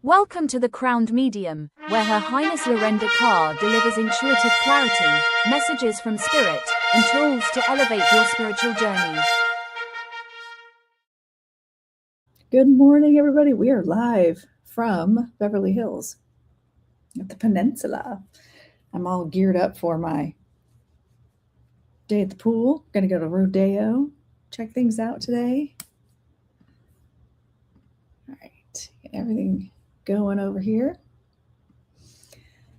Welcome to the Crowned Medium, where Her Highness Lorenda Carr delivers intuitive clarity, messages from Spirit, and tools to elevate your spiritual journey. Good morning, everybody. We are live from Beverly Hills at the peninsula. I'm all geared up for my day at the pool. Going to go to Rodeo, check things out today. All right, get everything going over here.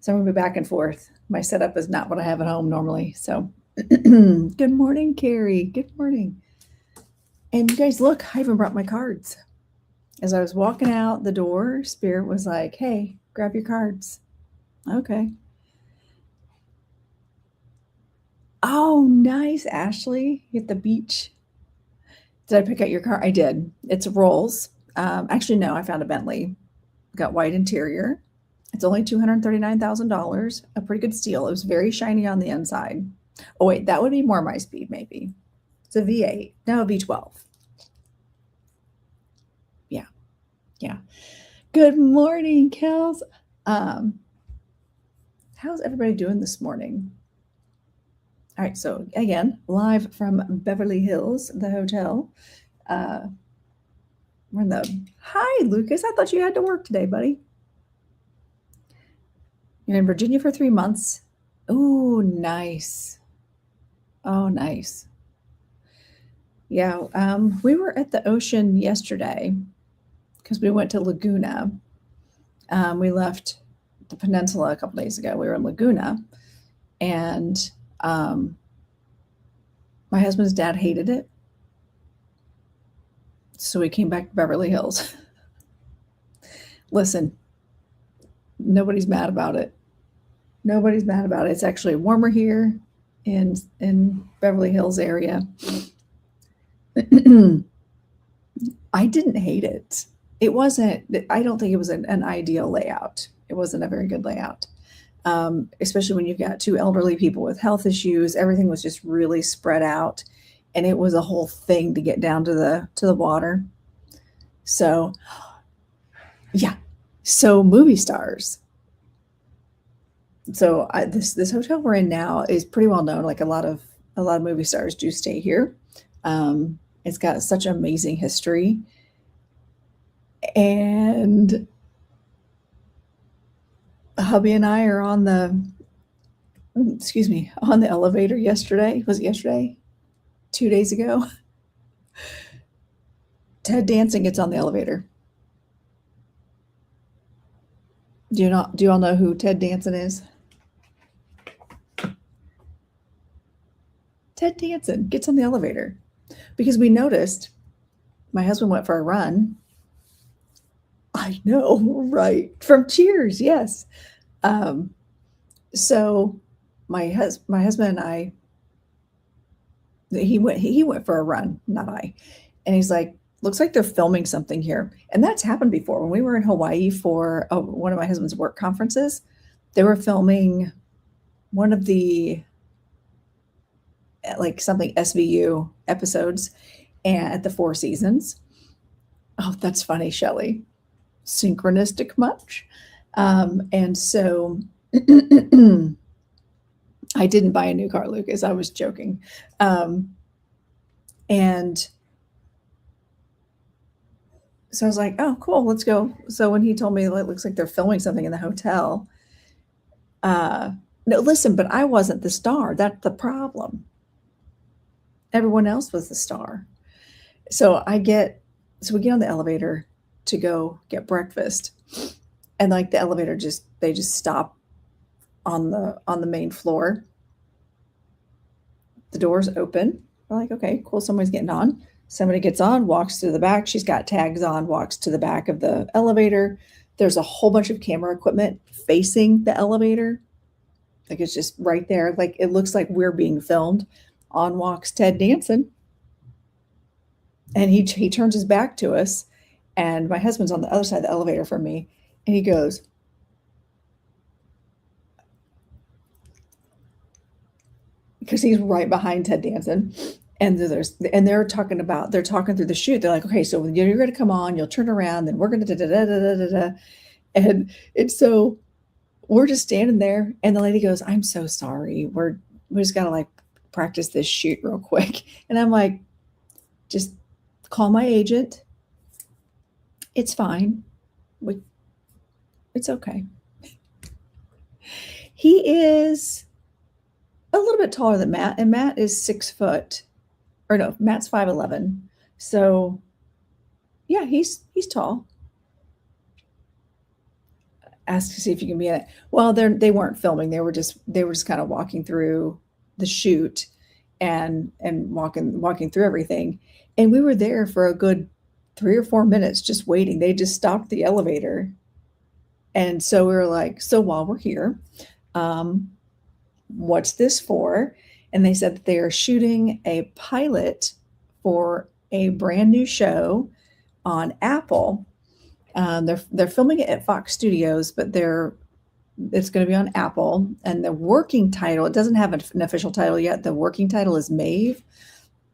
So I'm going to be back and forth. My setup is not what I have at home normally. So good morning, Carrie. Good morning. And you guys, look, I even brought my cards. As I was walking out the door, Spirit was like, hey, grab your cards. Okay. Oh, nice, Ashley. You at the beach. Did I pick out your car? I did. It's Rolls. Actually, no, I found a Bentley. Got white interior. It's only $239,000. A pretty good steal. It was very shiny on the inside. Oh, wait, that would be more my speed, maybe. It's a V8. No, a V12. Yeah. Good morning, Kels. How's everybody doing this morning? All right, so again, live from Beverly Hills, the hotel. We're in the, hi, Lucas. I thought you had to work today, buddy. You're in Virginia for 3 months. Oh, nice. Oh, nice. Yeah, we were at the ocean yesterday because we went to Laguna. We left the peninsula a couple days ago. We were in Laguna, and my husband's dad hated it. So we came back to Beverly Hills. Listen, nobody's mad about it. Nobody's mad about it. It's actually warmer here in Beverly Hills area. I didn't hate it. It wasn't, I don't think it was an ideal layout. It wasn't a very good layout. Especially when you've got two elderly people with health issues. Everything was just really spread out, and it was a whole thing to get down to the water. So yeah. So movie stars. So this hotel we're in now is pretty well known. Like a lot of movie stars do stay here. It's got such amazing history. And hubby and I are on the elevator yesterday. Was it yesterday? 2 days ago? Ted Danson gets on the elevator. Do you all know who Ted Danson is? Ted Danson gets on the elevator because we noticed my husband went for a run. I know, right? From Cheers, yes. So my husband and I, he went for a run, not I. And he's like, looks like they're filming something here. And that's happened before. When we were in Hawaii for one of my husband's work conferences, they were filming one of the like something SVU episodes and at the Four Seasons. Oh, that's funny, Shelley. Synchronistic much? And so I didn't buy a new car, Lucas. I was joking. And so I was like, oh, cool, let's go. So when he told me it looks like they're filming something in the hotel, no, listen, but I wasn't the star. That's the problem. Everyone else was the star. So we get on the elevator to go get breakfast. And like the elevator they just stop on the main floor. The doors open. We're like, okay, cool. Somebody's getting on. Somebody gets on, walks to the back. She's got tags on, walks to the back of the elevator. There's a whole bunch of camera equipment facing the elevator. Like it's just right there. Like it looks like we're being filmed. On walks Ted Danson. And he turns his back to us. And my husband's on the other side of the elevator from me. And he goes, because he's right behind Ted Danson. And they're talking through the shoot. They're like, okay, so you're going to come on, you'll turn around, then we're going to da-da-da-da-da-da. And so we're just standing there, and the lady goes, "I'm so sorry. We just gotta like practice this shoot real quick." And I'm like, "Just call my agent. It's fine. We, it's okay." He is a little bit taller than Matt, and Matt is 6 foot, or no, Matt's 5'11". So yeah, he's tall. Ask to see if you can be in it. Well, they weren't filming. They were just kind of walking through the shoot and walking through everything. And we were there for a good 3 or 4 minutes just waiting. They just stopped the elevator. And so we were like, "So while we're here, what's this for?" And they said that they are shooting a pilot for a brand new show on Apple. They're filming it at Fox Studios, but it's going to be on Apple. And the working title, it doesn't have an official title yet. The working title is Maeve,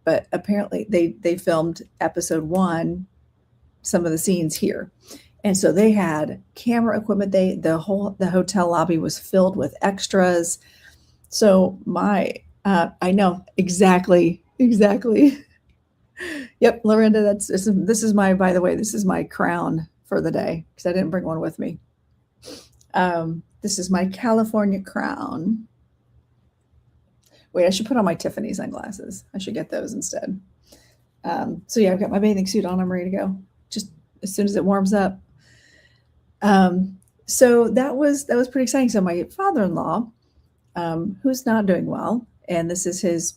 but apparently they filmed episode 1, some of the scenes here. And so they had camera equipment. The hotel lobby was filled with extras. So I know exactly. Yep, Lorenda, this is my, by the way, this is my crown for the day because I didn't bring one with me. This is my California crown. Wait, I should put on my Tiffany sunglasses. I should get those instead. So yeah, I've got my bathing suit on. I'm ready to go just as soon as it warms up. So that was pretty exciting. So my father-in-law, who's not doing well, and this is his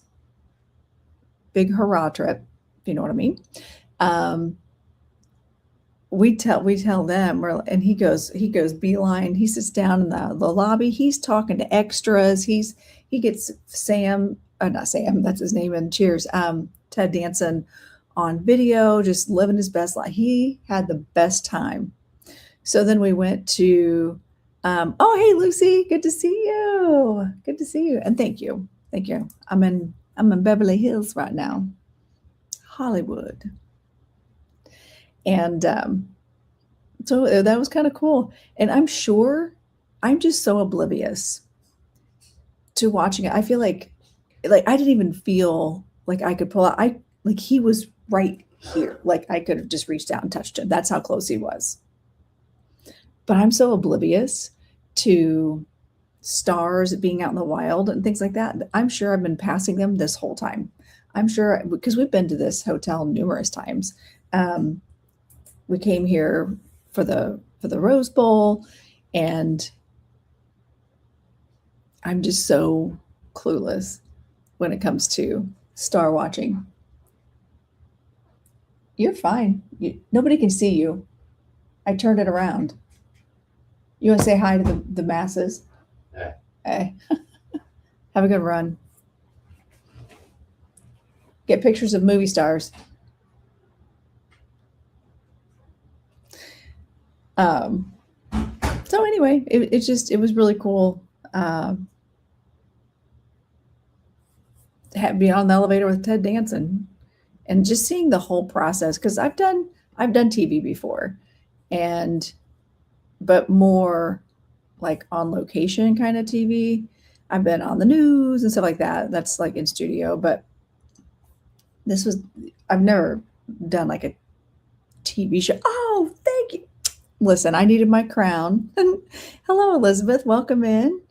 big hurrah trip, if you know what I mean. We tell them, and he goes beeline. He sits down in the lobby. He's talking to extras. He gets not Sam, that's his name, and cheers, Ted Danson on video, just living his best life. He had the best time. So then we went to, oh, hey, Lucy, good to see you. And thank you. I'm in Beverly Hills right now, Hollywood. And so that was kind of cool. And I'm sure I'm just so oblivious to watching it. I feel like I didn't even feel like I could pull out. Like he was right here. Like I could have just reached out and touched him. That's how close he was. But I'm so oblivious to stars being out in the wild and things like that. I'm sure I've been passing them this whole time. I'm sure because we've been to this hotel numerous times. We came here for the Rose Bowl, and I'm just so clueless when it comes to star watching. You're fine. Nobody can see you. I turned it around. You want to say hi to the masses? Hey. Have a good run. Get pictures of movie stars. So anyway, it was really cool. Being on the elevator with Ted Danson and just seeing the whole process. Cause I've done TV before, but more like on location kind of TV. I've been on the news and stuff like that. That's like in studio, but I've never done like a TV show. Oh, thank you. Listen, I needed my crown. Hello, Elizabeth. Welcome in.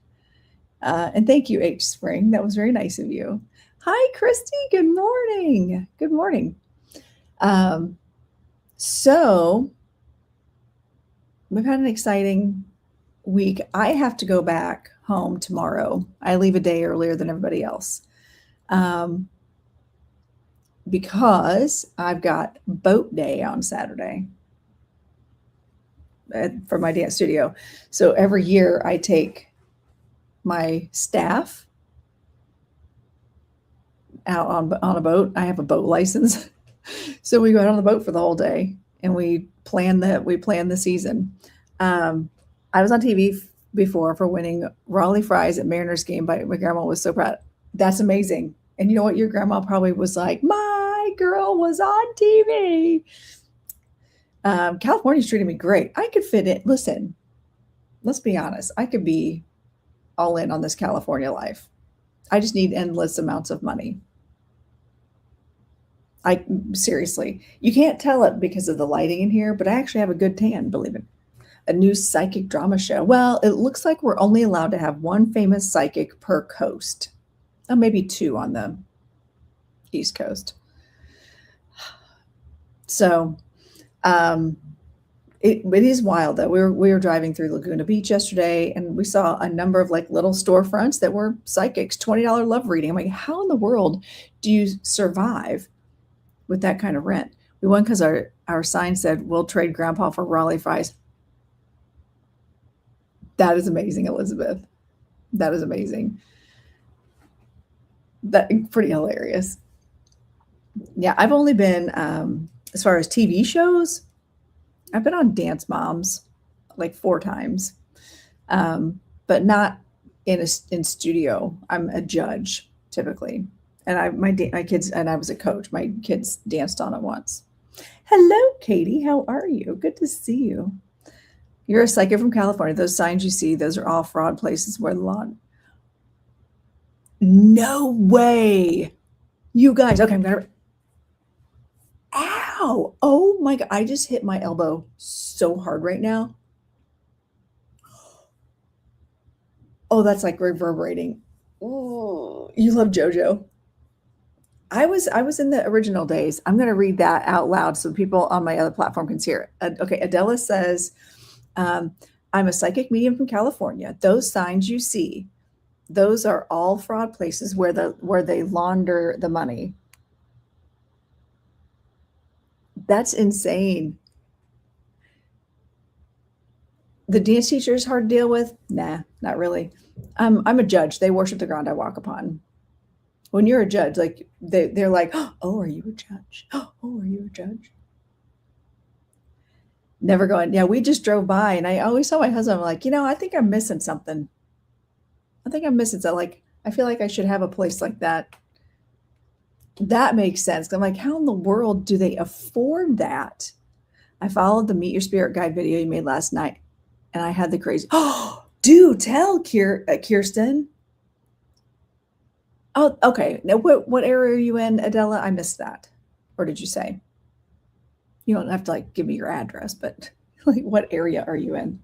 And thank you, H Spring. That was very nice of you. Hi, Christy. Good morning. Good morning. So we've had an exciting week. I have to go back home tomorrow. I leave a day earlier than everybody else. Because I've got boat day on Saturday for my dance studio. So every year I take my staff out on a boat. I have a boat license. So we go out on the boat for the whole day and we plan the season. I was on TV before for winning Raleigh fries at Mariners game. My grandma was so proud. That's amazing. And you know what? Your grandma probably was like, my girl was on TV. California's treating me great. I could fit in. Listen, let's be honest. I could be all in on this California life. I just need endless amounts of money. Seriously, you can't tell it because of the lighting in here, but I actually have a good tan, believe it. A new psychic drama show. Well, it looks like we're only allowed to have one famous psychic per coast. Oh, maybe two on the East Coast. So it is wild though. We were driving through Laguna Beach yesterday and we saw a number of like little storefronts that were psychics, $20 love reading. I'm like, how in the world do you survive with that kind of rent? We went because our sign said, we'll trade grandpa for Raleigh fries. That is amazing, Elizabeth. That is amazing. That pretty hilarious. Yeah, I've only been, as far as TV shows, I've been on Dance Moms like 4 times, but not in studio. I'm a judge typically. And my kids, and I was a coach. My kids danced on it once. Hello, Katie. How are you? Good to see you. You're a psychic from California. Those signs you see, those are all fraud places where the lawn. No way. You guys. Okay, I'm going to. Ow. Oh my God. I just hit my elbow so hard right now. Oh, that's like reverberating. Oh, you love JoJo. I was in the original days. I'm going to read that out loud so people on my other platform can hear it. Okay, Adela says, I'm a psychic medium from California. Those signs you see, those are all fraud places where they launder the money. That's insane. The dance teacher is hard to deal with? Nah, not really. I'm a judge. They worship the ground I walk upon. When you're a judge, like they're like, oh, are you a judge? Oh, are you a judge? Never going. Yeah, we just drove by and I always tell my husband, I'm like, I think I'm missing something. I think I'm missing something. Like, I feel like I should have a place like that. That makes sense. I'm like, how in the world do they afford that? I followed the Meet Your Spirit Guide video you made last night and I had the crazy, do tell Kirsten. Oh, okay. Now, what area are you in, Adela? I missed that. Or did you say? You don't have to like give me your address, but like what area are you in?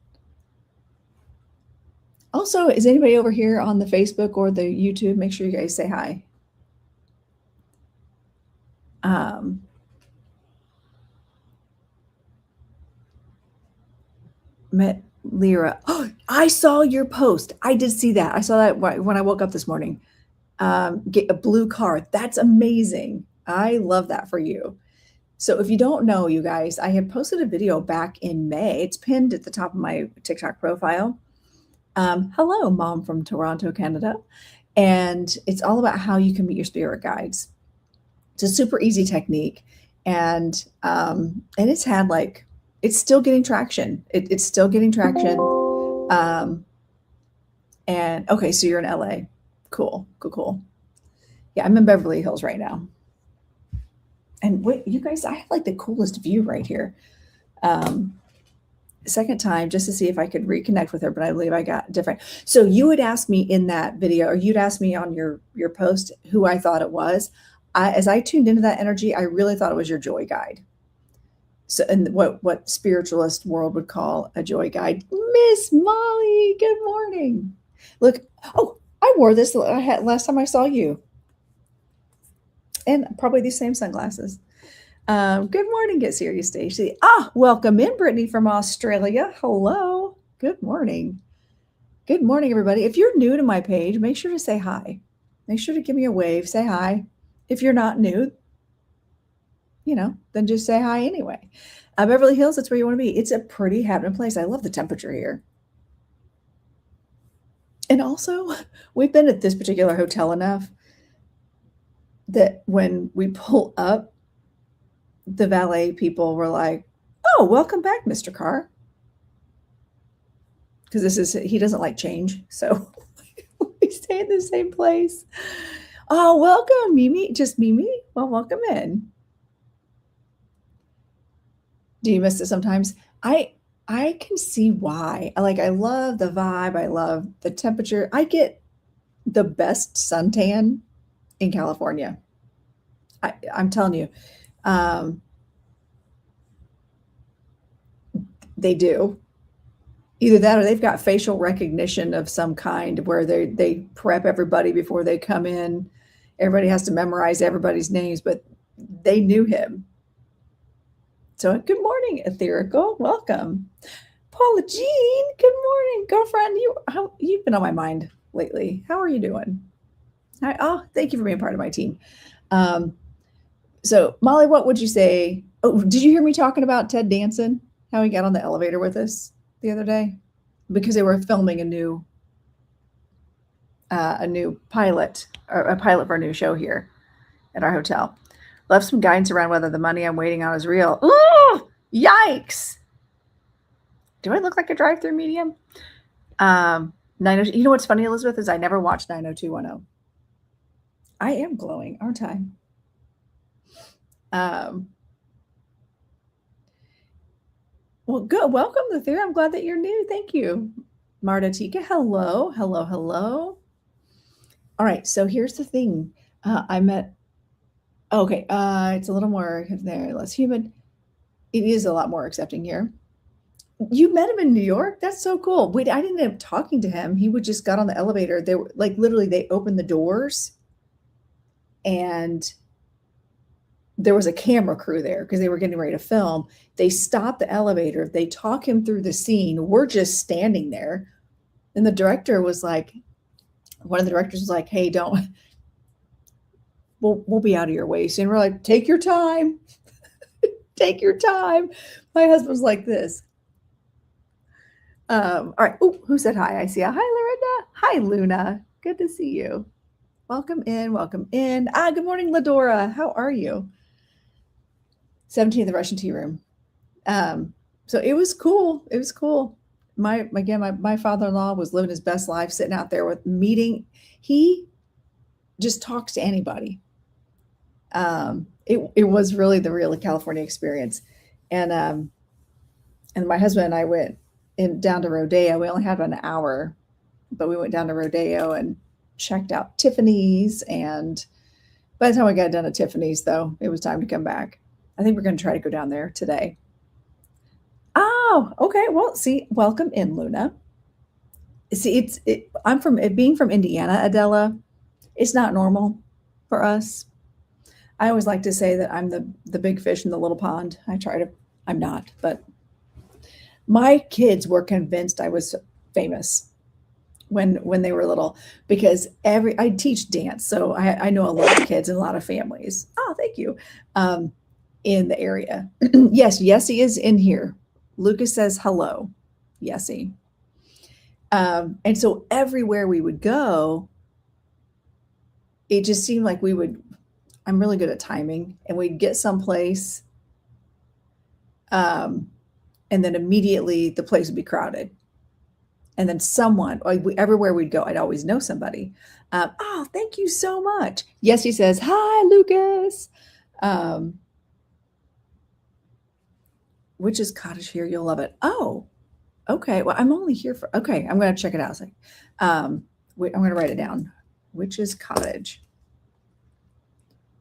Also, is anybody over here on the Facebook or the YouTube? Make sure you guys say hi. Met Lyra. Oh, I saw your post. I did see that. I saw that when I woke up this morning. Get a blue car. That's amazing. I love that for you. So if you don't know, you guys, I had posted a video back in May. It's pinned at the top of my TikTok profile. Hello, Mom from Toronto, Canada. And it's all about how you can meet your spirit guides. It's a super easy technique. And it's had it's still getting traction. It's still getting traction. And okay, so you're in LA. Cool. Yeah, I'm in Beverly Hills right now. And wait, you guys, I have like the coolest view right here. Second time just to see if I could reconnect with her, but I believe I got different. So you would ask me in that video, or you'd ask me on your post who I thought it was. As I tuned into that energy, I really thought it was your joy guide. So, and what spiritualist world would call a joy guide. Miss Molly, good morning. Look, I wore this last time I saw you. And probably these same sunglasses. Good morning, Get Serious, Stacy. Welcome in, Brittany from Australia. Hello. Good morning. Good morning, everybody. If you're new to my page, make sure to say hi. Make sure to give me a wave. Say hi. If you're not new, then just say hi anyway. Beverly Hills, that's where you want to be. It's a pretty happening place. I love the temperature here. And also, we've been at this particular hotel enough that when we pull up, the valet people were like, oh, welcome back, Mr. Carr. Because he doesn't like change. So we stay in the same place. Oh, welcome, Mimi. Just Mimi. Well, welcome in. Do you miss it sometimes? I can see why. I love the vibe. I love the temperature. I get the best suntan in California. I'm telling you, um, they do. Either that or they've got facial recognition of some kind where they prep everybody before they come in. Everybody has to memorize everybody's names, but they knew him. So good morning, Etherical. Welcome. Paula Jean, good morning. Girlfriend, you've been on my mind lately. How are you doing? Thank you for being part of my team. So Molly, what would you say? Oh, did you hear me talking about Ted Danson? How he got on the elevator with us the other day? Because they were filming a new pilot, or a pilot for a new show here at our hotel. Love some guidance around whether the money I'm waiting on is real. Ooh, yikes. Do I look like a drive-thru medium? 902. You know what's funny, Elizabeth, is I never watched 90210. I am glowing, aren't I? Well, good. Welcome, the theory. I'm glad that you're new. Thank you. Marta Tika, hello, hello, hello. All right, so here's the thing. I met, okay, it's a little more there, less humid. It is a lot more accepting here. You met him in New York? That's so cool. Wait, I didn't end up talking to him. He would just got on the elevator. They were literally, they opened the doors and there was a camera crew there because they were getting ready to film. They stopped the elevator. They talk him through the scene. We're just standing there. And the director was like, one of the directors was like, hey, we'll be out of your way soon. We're like, take your time. Take your time. My husband's like this. All right. Oh, who said hi? I see a hi, Lorenda. Hi, Luna. Good to see you. Welcome in. Welcome in. Good morning, Ladora. How are you? 17 the Russian tea room. So it was cool. It was cool. My father-in-law was living his best life, sitting out there with meeting. He just talks to anybody. It was really the real California experience. And my husband and I went down to Rodeo. We only had about an hour, but we went down to Rodeo and checked out Tiffany's. And by the time we got done at Tiffany's, though, it was time to come back. I think we're going to try to go down there today. Oh, okay. Well, see, welcome in, Luna. See, I'm being from Indiana, Adela. It's not normal for us. I always like to say that I'm the big fish in the little pond. I'm not, but my kids were convinced I was famous when they were little because I teach dance. So I know a lot of kids and a lot of families. Oh, thank you. In the area. Yes, Yessie is in here. Lucas says hello, Yessie. And so everywhere we would go, it just seemed like I'm really good at timing, and we'd get someplace, and then immediately the place would be crowded. And then everywhere we'd go, I'd always know somebody. Oh, thank you so much. Yessie says, hi, Lucas. Witch's Cottage here. You'll love it. Oh, okay. Well, I'm only here okay. I'm going to check it out. I'm going to write it down. Witch's Cottage.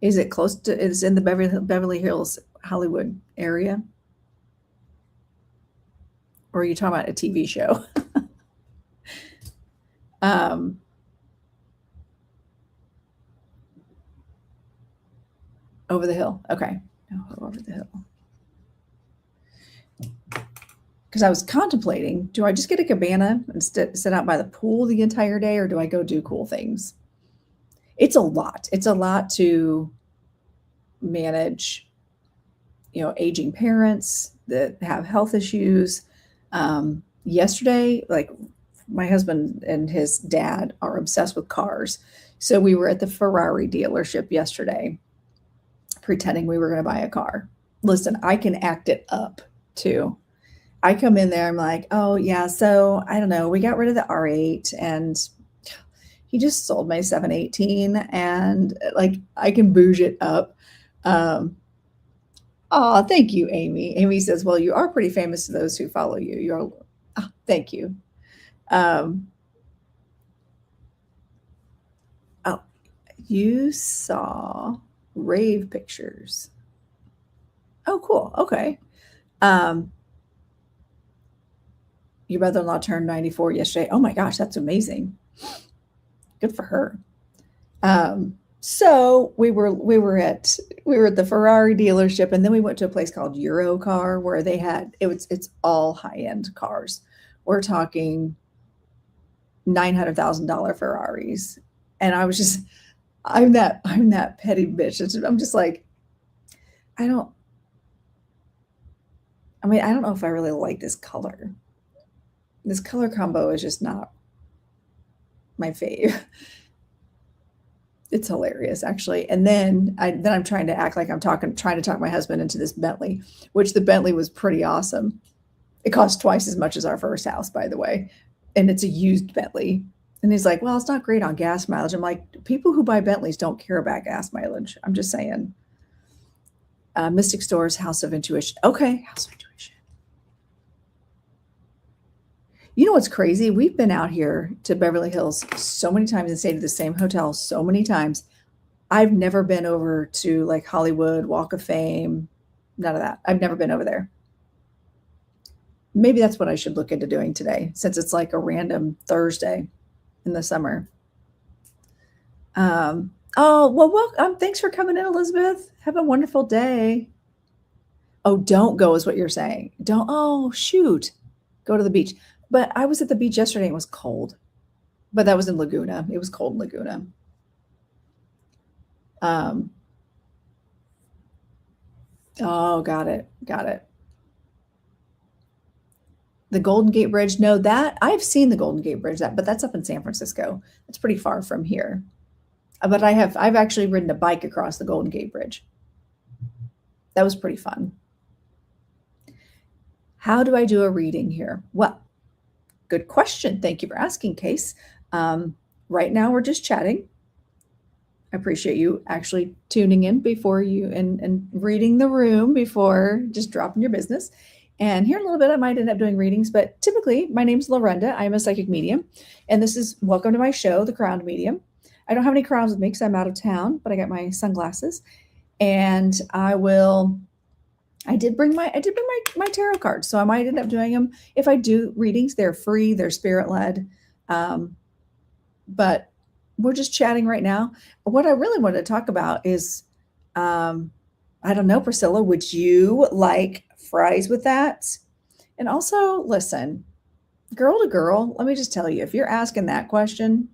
Is it close to, it's in the Beverly Hills, Hollywood area? Or are you talking about a TV show? Over the hill. Okay. No, over the hill. Because I was contemplating, do I just get a cabana and sit out by the pool the entire day, or do I go do cool things? It's a lot. It's a lot to manage, aging parents that have health issues. Yesterday, my husband and his dad are obsessed with cars. So we were at the Ferrari dealership yesterday, pretending we were going to buy a car. Listen, I can act it up too. I come in there, I'm like, oh yeah, so I don't know, we got rid of the R8 and he just sold my 718 and I can bouge it up. Oh, thank you, Amy. Amy says, well, you are pretty famous to those who follow you. You're, oh, thank you. Oh, you saw rave pictures. Oh, cool. Okay. Your mother-in-law turned 94 yesterday. Oh my gosh, that's amazing. Good for her. So we were at the Ferrari dealership, and then we went to a place called Car where they had it's all high-end cars. We're talking $900,000 Ferraris. And I was just, I'm that petty bitch. I'm just like, I don't know if I really like this color. This color combo is just not my fave. It's hilarious, actually. And then I'm trying to act like I'm trying to talk my husband into this Bentley, which the Bentley was pretty awesome. It cost twice as much as our first house, by the way. And it's a used Bentley. And he's like, well, it's not great on gas mileage. I'm like, people who buy Bentleys don't care about gas mileage. I'm just saying. Mystic Stores, House of Intuition. Okay, House of Intuition. You know what's crazy? We've been out here to Beverly Hills so many times and stayed at the same hotel so many times. I've never been over to like Hollywood, Walk of Fame, none of that. I've never been over there. Maybe that's what I should look into doing today, since it's like a random Thursday in the summer. Oh, well, thanks for coming in, Elizabeth. Have a wonderful day. Oh, don't go is what you're saying. Don't, oh, shoot. Go to the beach. But I was at the beach yesterday and it was cold. But that was in Laguna. It was cold in Laguna. Oh, got it. The Golden Gate Bridge. No, that I've seen the Golden Gate Bridge, but that's up in San Francisco. It's pretty far from here. But I've actually ridden a bike across the Golden Gate Bridge. That was pretty fun. How do I do a reading here? Well, good question. Thank you for asking, Case. Right now we're just chatting. I appreciate you actually tuning in before you and reading the room before just dropping your business. And here in a little bit, I might end up doing readings, but typically my name's Lorenda. I'm a psychic medium, and this is welcome to my show, The Crowned Medium. I don't have any crowns with me because I'm out of town, but I got my sunglasses, and I did bring my tarot cards, so I might end up doing them. If I do readings, they're free, they're spirit led, but we're just chatting right now. What I really wanted to talk about is, I don't know, Priscilla, would you like fries with that? And also, listen, girl to girl, let me just tell you, if you're asking that question,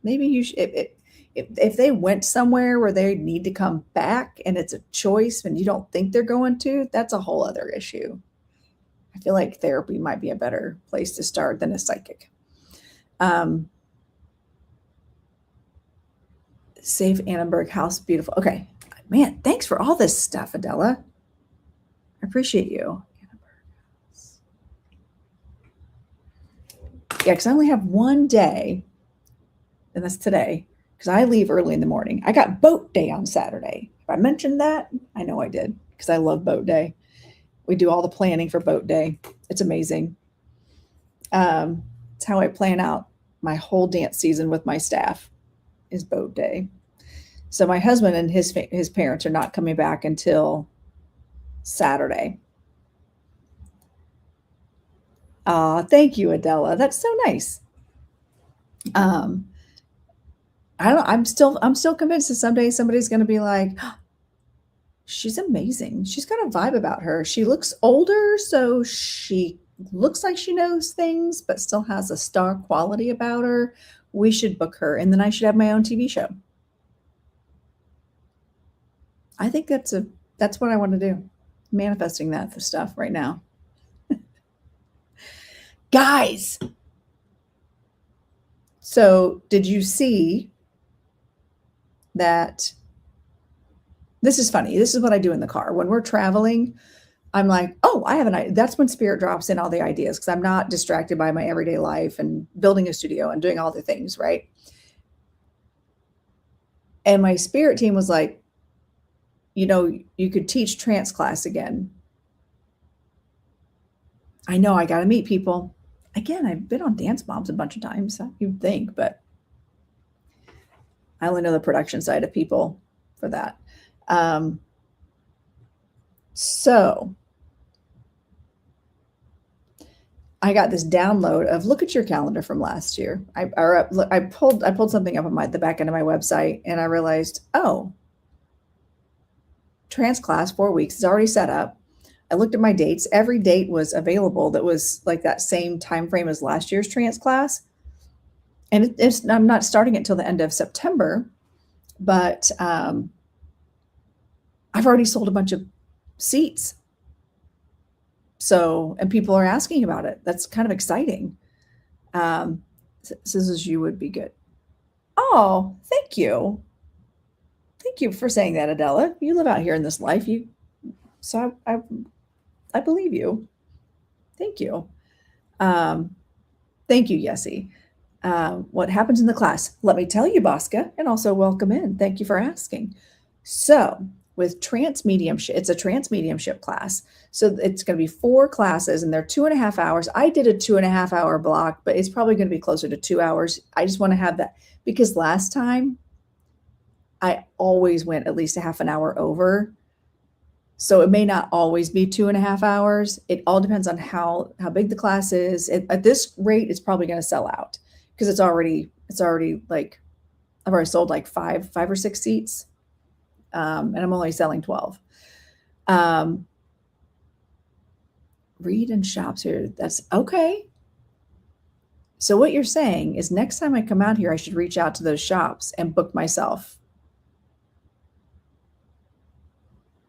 maybe you should, if they went somewhere where they need to come back and it's a choice and you don't think they're going to, that's a whole other issue. I feel like therapy might be a better place to start than a psychic. Save Annenberg House, beautiful. Okay, man, thanks for all this stuff, Adela. I appreciate you. Yeah, because I only have one day, and that's today, because I leave early in the morning. I got boat day on Saturday. If I mentioned that, I know I did, because I love boat day. We do all the planning for boat day. It's amazing. It's how I plan out my whole dance season with my staff, is boat day. So my husband and his parents are not coming back until Saturday. Thank you, Adela. That's so nice. I don't. I'm still convinced that someday somebody's going to be like, oh, she's amazing. She's got a vibe about her. She looks older, so she looks like she knows things, but still has a star quality about her. We should book her, and then I should have my own TV show. I think that's what I want to do. Manifesting that stuff right now. Guys, so did you see that? This is funny. This is what I do in the car. When we're traveling, I'm like, oh, I have an idea. That's when spirit drops in all the ideas, because I'm not distracted by my everyday life and building a studio and doing all the things, right? And my spirit team was like, you could teach trance class again. I know I got to meet people. Again, I've been on Dance Moms a bunch of times, you'd think, but I only know the production side of people for that. So I got this download of look at your calendar from last year. I pulled something up on the back end of my website, and I realized, oh, trance class 4 weeks is already set up. I looked at my dates. Every date was available that was like that same time frame as last year's trance class. And I'm not starting it till the end of September, but I've already sold a bunch of seats. So, and people are asking about it. That's kind of exciting. Says you would be good. Oh, thank you. Thank you for saying that, Adela. You live out here in this life. So I believe you. Thank you. Thank you, Yessie. What happens in the class? Let me tell you, Bosca, and also welcome in. Thank you for asking. So with Trance Mediumship, it's a Trance Mediumship class. So it's going to be 4 classes, and they're 2.5 hours. I did a 2.5 hour block, but it's probably going to be closer to 2 hours. I just want to have that because last time I always went at least a half an hour over. So it may not always be 2.5 hours. It all depends on how big the class is. At this rate, it's probably going to sell out because it's already like I've already sold like five or 6 seats, and I'm only selling 12. Read in shops here. That's okay. So what you're saying is next time I come out here, I should reach out to those shops and book myself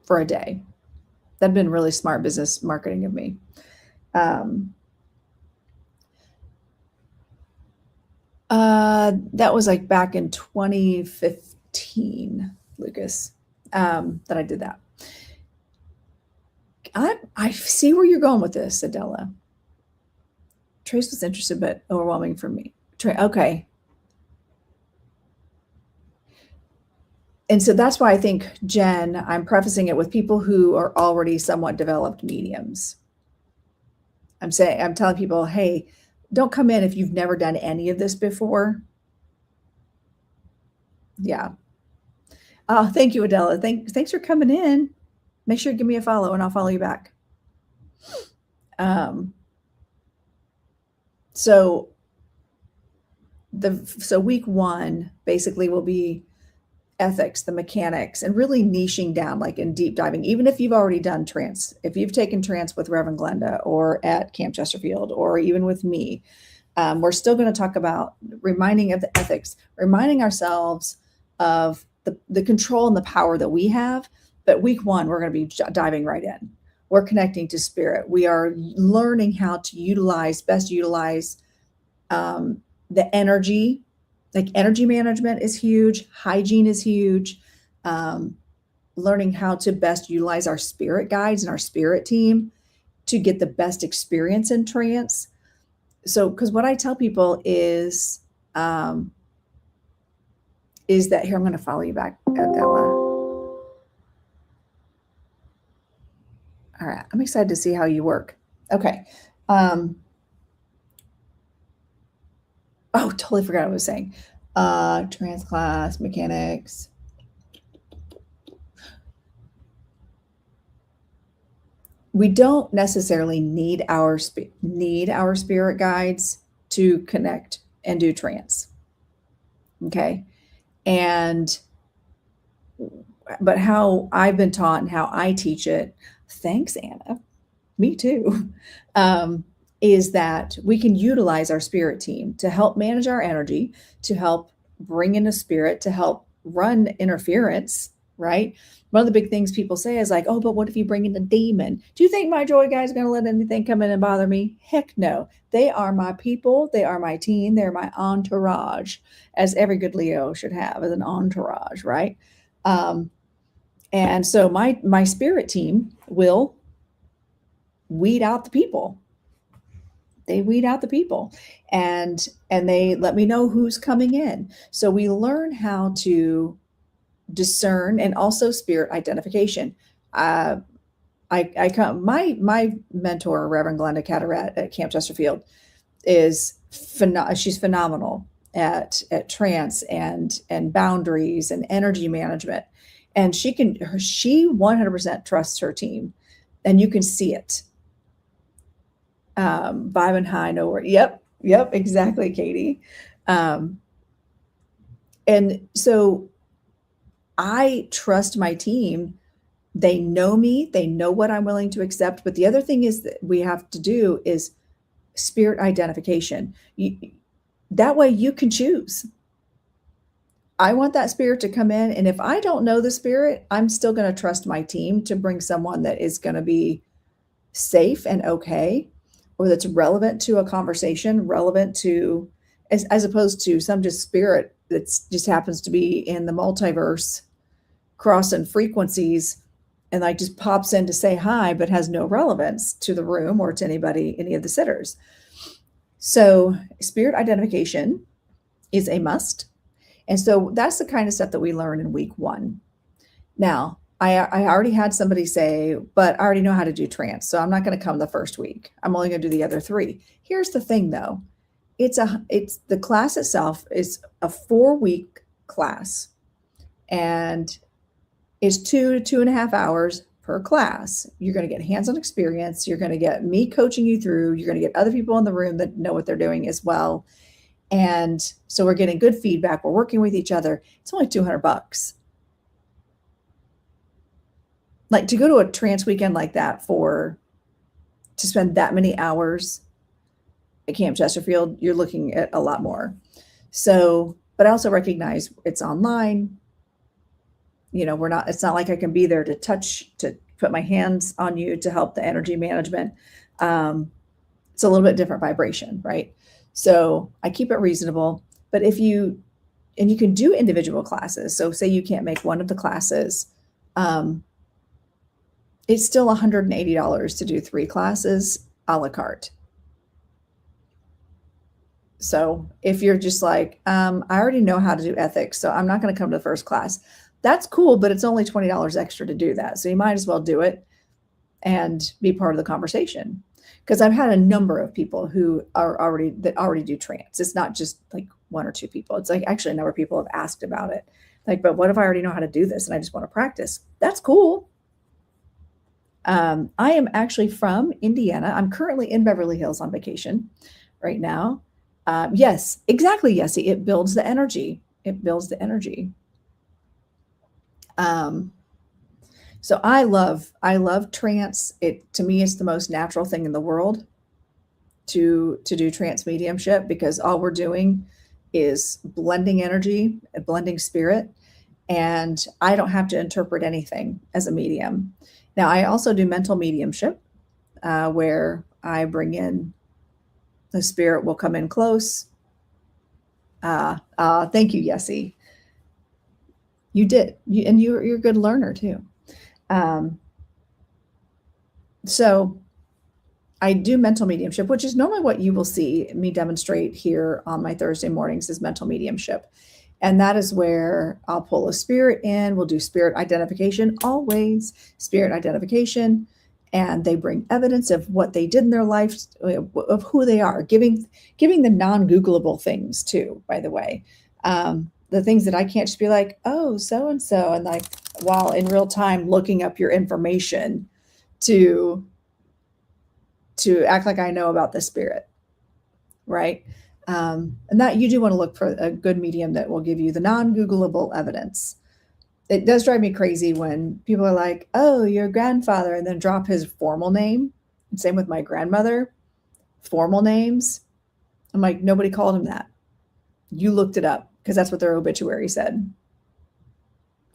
for a day. That'd been really smart business marketing of me. That was like back in 2015, Lucas, that I did that. I see where you're going with this, Adela. Trace was interested, but overwhelming for me. Okay. And so that's why I think, Jen, I'm prefacing it with people who are already somewhat developed mediums. I'm telling people, hey, don't come in if you've never done any of this before. Yeah. Oh, thank you, Adela. Thanks for coming in. Make sure you give me a follow and I'll follow you back. So week 1 basically will be ethics, the mechanics, and really niching down, like in deep diving. Even if you've already done trance, if you've taken trance with Reverend Glenda or at Camp Chesterfield, or even with me, we're still going to talk about reminding of the ethics, reminding ourselves of the control and the power that we have. But week 1, we're going to be diving right in. We're connecting to spirit. We are learning how to best utilize the energy. Like energy management is huge. Hygiene is huge. Learning how to best utilize our spirit guides and our spirit team to get the best experience in trance. So, because what I tell people is that here, I'm going to follow you back, Adela. All right. I'm excited to see how you work. Okay. Oh, totally forgot what I was saying. Trance class, mechanics. We don't necessarily need our spirit guides to connect and do trance. Okay. But how I've been taught and how I teach it, thanks, Anna, me too, is that we can utilize our spirit team to help manage our energy, to help bring in a spirit, to help run interference, right? One of the big things people say is like, oh, but what if you bring in a demon? Do you think my joy guy is going to let anything come in and bother me? Heck no. They are my people. They are my team. They're my entourage, as every good Leo should have as an entourage, right? And so my spirit team will weed out the people. They weed out the people and they let me know who's coming in. So we learn how to discern, and also spirit identification. My mentor, Reverend Glenda Carter at Camp Chesterfield, she's phenomenal at trance and boundaries and energy management. And she 100% trusts her team, and you can see it. Vibing high, nowhere. Yep, exactly, Katie. And so I trust my team. They know me, they know what I'm willing to accept. But the other thing is that we have to do is spirit identification. That way you can choose. I want that spirit to come in. And if I don't know the spirit, I'm still going to trust my team to bring someone that is going to be safe and okay, or that's relevant to a conversation, relevant to, as opposed to some just spirit that just happens to be in the multiverse, crossing frequencies, and like just pops in to say hi, but has no relevance to the room or to anybody, any of the sitters. So spirit identification is a must. And so that's the kind of stuff that we learn in week 1. Now, I already had somebody say, but I already know how to do trance, so I'm not going to come the first week. I'm only going to do the other 3. Here's the thing though. It's the class itself is a 4-week class, and it's 2 to 2.5 hours per class. You're going to get hands-on experience. You're going to get me coaching you through. You're going to get other people in the room that know what they're doing as well. And so we're getting good feedback. We're working with each other. It's only $200. Like, to go to a trance weekend like that to spend that many hours at Camp Chesterfield, you're looking at a lot more. So, but I also recognize it's online. It's not like I can be there to put my hands on you to help the energy management. It's a little bit different vibration, right? So I keep it reasonable, but you can do individual classes. So say you can't make one of the classes, it's still $180 to do 3 classes a la carte. So if you're just like, I already know how to do ethics, so I'm not going to come to the first class. That's cool, but it's only $20 extra to do that. So you might as well do it and be part of the conversation. Because I've had a number of people who already do trance. It's not just like 1 or 2 people. It's like actually a number of people have asked about it. Like, but what if I already know how to do this and I just want to practice? That's cool. I am actually from Indiana. I'm currently in Beverly Hills on vacation right now. Yes, exactly, Yessie. It builds the energy. So I love trance. To me, it's the most natural thing in the world to do trance mediumship, because all we're doing is blending energy and blending spirit. And I don't have to interpret anything as a medium. Now, I also do mental mediumship, where I bring in the spirit will come in close. Thank you, Yessie. You did. You're a good learner too. So I do mental mediumship, which is normally what you will see me demonstrate here on my Thursday mornings, is mental mediumship. And that is where I'll pull a spirit in. We'll do spirit identification, always spirit identification. And they bring evidence of what they did in their life, of who they are, giving the non-Googleable things too, by the way. The things that I can't just be like, oh, so-and-so, and like, while in real time looking up your information to act like I know about the spirit, right? And that you do want to look for a good medium that will give you the non-Googleable evidence. It does drive me crazy when people are like, oh, your grandfather, and then drop his formal name. And same with my grandmother, formal names. I'm like, nobody called him that. You looked it up because that's what their obituary said.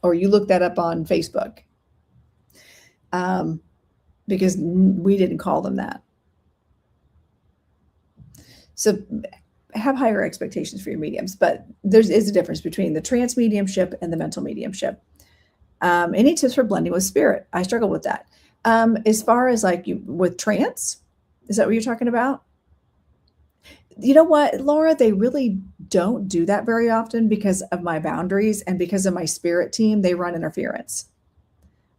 Or you looked that up on Facebook. Because we didn't call them that. So have higher expectations for your mediums, but there is a difference between the trance mediumship and the mental mediumship. Any tips for blending with spirit? I struggle with that. As far as like with trance, is that what you're talking about? You know what, Laura, they really don't do that very often because of my boundaries and because of my spirit team. They run interference.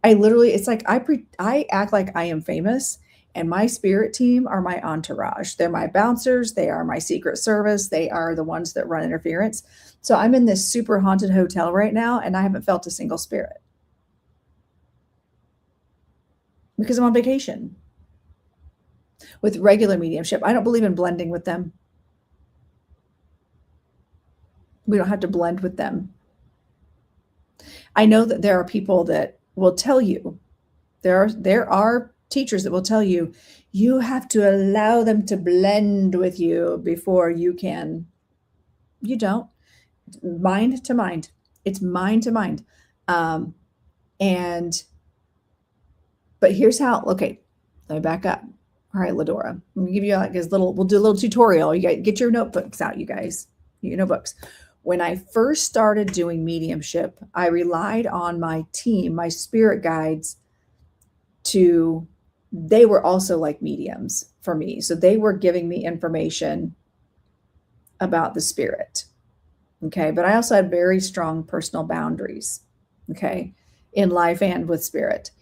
It's like I act like I am famous, and my spirit team are my entourage. They're my bouncers. They are my secret service. They are the ones that run interference. So I'm in this super haunted hotel right now, and I haven't felt a single spirit because I'm on vacation. With regular mediumship, I don't believe in blending with them. We don't have to blend with them. I know that there are people that will tell you, there are teachers that will tell you, you have to allow them to blend with you before you can. You don't. Mind to mind. It's mind to mind. But here's how, okay, let me back up. All right, Ladora, I'm gonna give you like this we'll do a little tutorial. You guys get your notebooks out, you guys, your notebooks. When I first started doing mediumship, I relied on my team, my spirit guides, they were also like mediums for me. So they were giving me information about the spirit. Okay. But I also had very strong personal boundaries. Okay. In life and with spirit.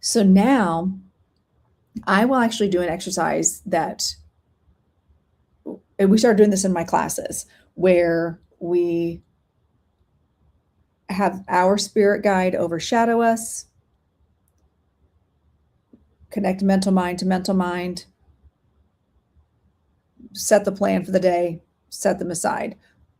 So now I will actually do an exercise that we started doing this in my classes, where we have our spirit guide overshadow us, connect mental mind to mental mind, set the plan for the day, set them aside.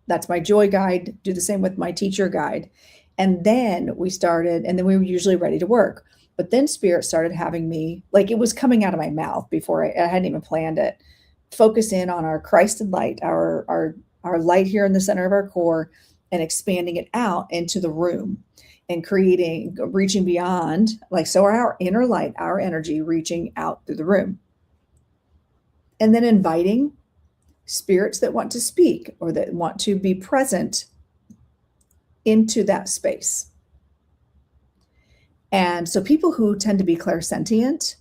That's my joy guide. Do the same with my teacher guide. And then we were usually ready to work. But then spirit started having me, like it was coming out of my mouth before I hadn't even planned it. Focus in on our Christed light, our light here in the center of our core, and expanding it out into the room and reaching beyond, like, so our inner light, our energy reaching out through the room. And then inviting spirits that want to speak or that want to be present into that space. And so people who tend to be clairsentient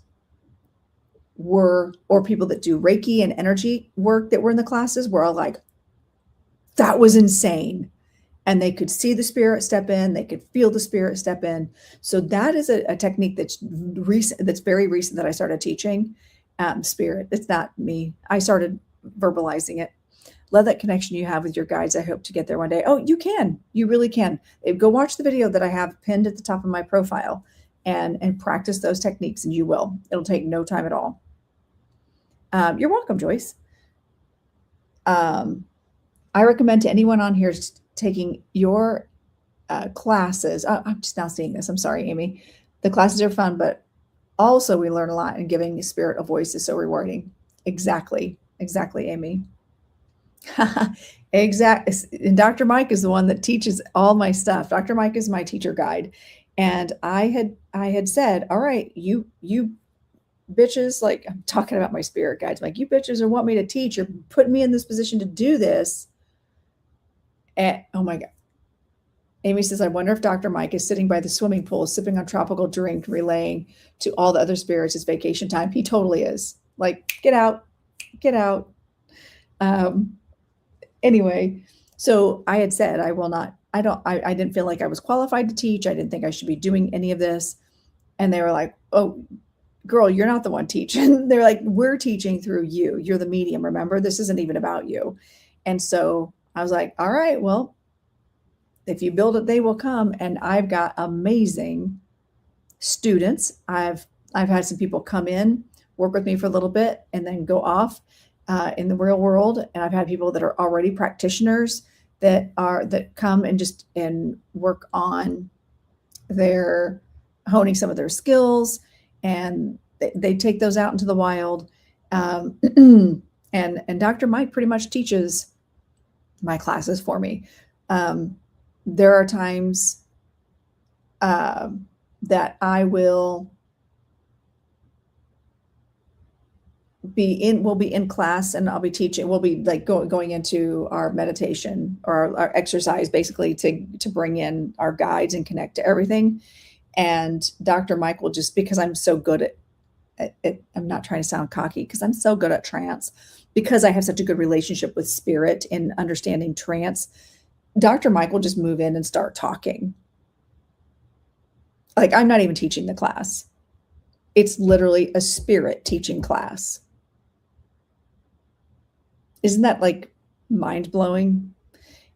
or people that do Reiki and energy work that were in the classes were all like, that was insane. And they could see the spirit step in, they could feel the spirit step in. So that is a technique that's very recent that I started teaching. Spirit, it's not me. I started verbalizing it. Love that connection you have with your guides. I hope to get there one day. Oh, you can. You really can. Go watch the video that I have pinned at the top of my profile and practice those techniques, and you will. It'll take no time at all. You're welcome, Joyce. I recommend to anyone on here taking your classes. I'm just now seeing this. I'm sorry, Amy. The classes are fun, but also we learn a lot, and giving spirit a voice is so rewarding. Exactly, Amy. Exactly. And Dr. Mike is the one that teaches all my stuff. Dr. Mike is my teacher guide. And I had said, all right, you bitches, like, I'm talking about my spirit guides, like, you bitches are want me to teach, you're putting me in this position to do this. And oh my God. Amy says, I wonder if Dr. Mike is sitting by the swimming pool, sipping on tropical drink, relaying to all the other spirits it's vacation time. He totally is. Like, get out. Anyway, so I had said, I didn't feel like I was qualified to teach. I didn't think I should be doing any of this. And they were like, oh, girl, you're not the one teaching. They're like, we're teaching through you. You're the medium. Remember, this isn't even about you. And so I was like, all right, well, if you build it, they will come. And I've got amazing students. I've had some people come in, work with me for a little bit, and then go off in the real world. And I've had people that are already practitioners that come and work on their honing some of their skills, and they take those out into the wild. And Dr. Mike pretty much teaches my classes for me. There are times that I will we'll be in class, and I'll be teaching. We'll be like going into our meditation or our exercise, basically to bring in our guides and connect to everything. And Dr. Mike will just, because I'm so good at I'm not trying to sound cocky because I'm so good at trance, because I have such a good relationship with spirit in understanding trance. Dr. Mike will just move in and start talking. Like, I'm not even teaching the class. It's literally a spirit teaching class. Isn't that like mind blowing?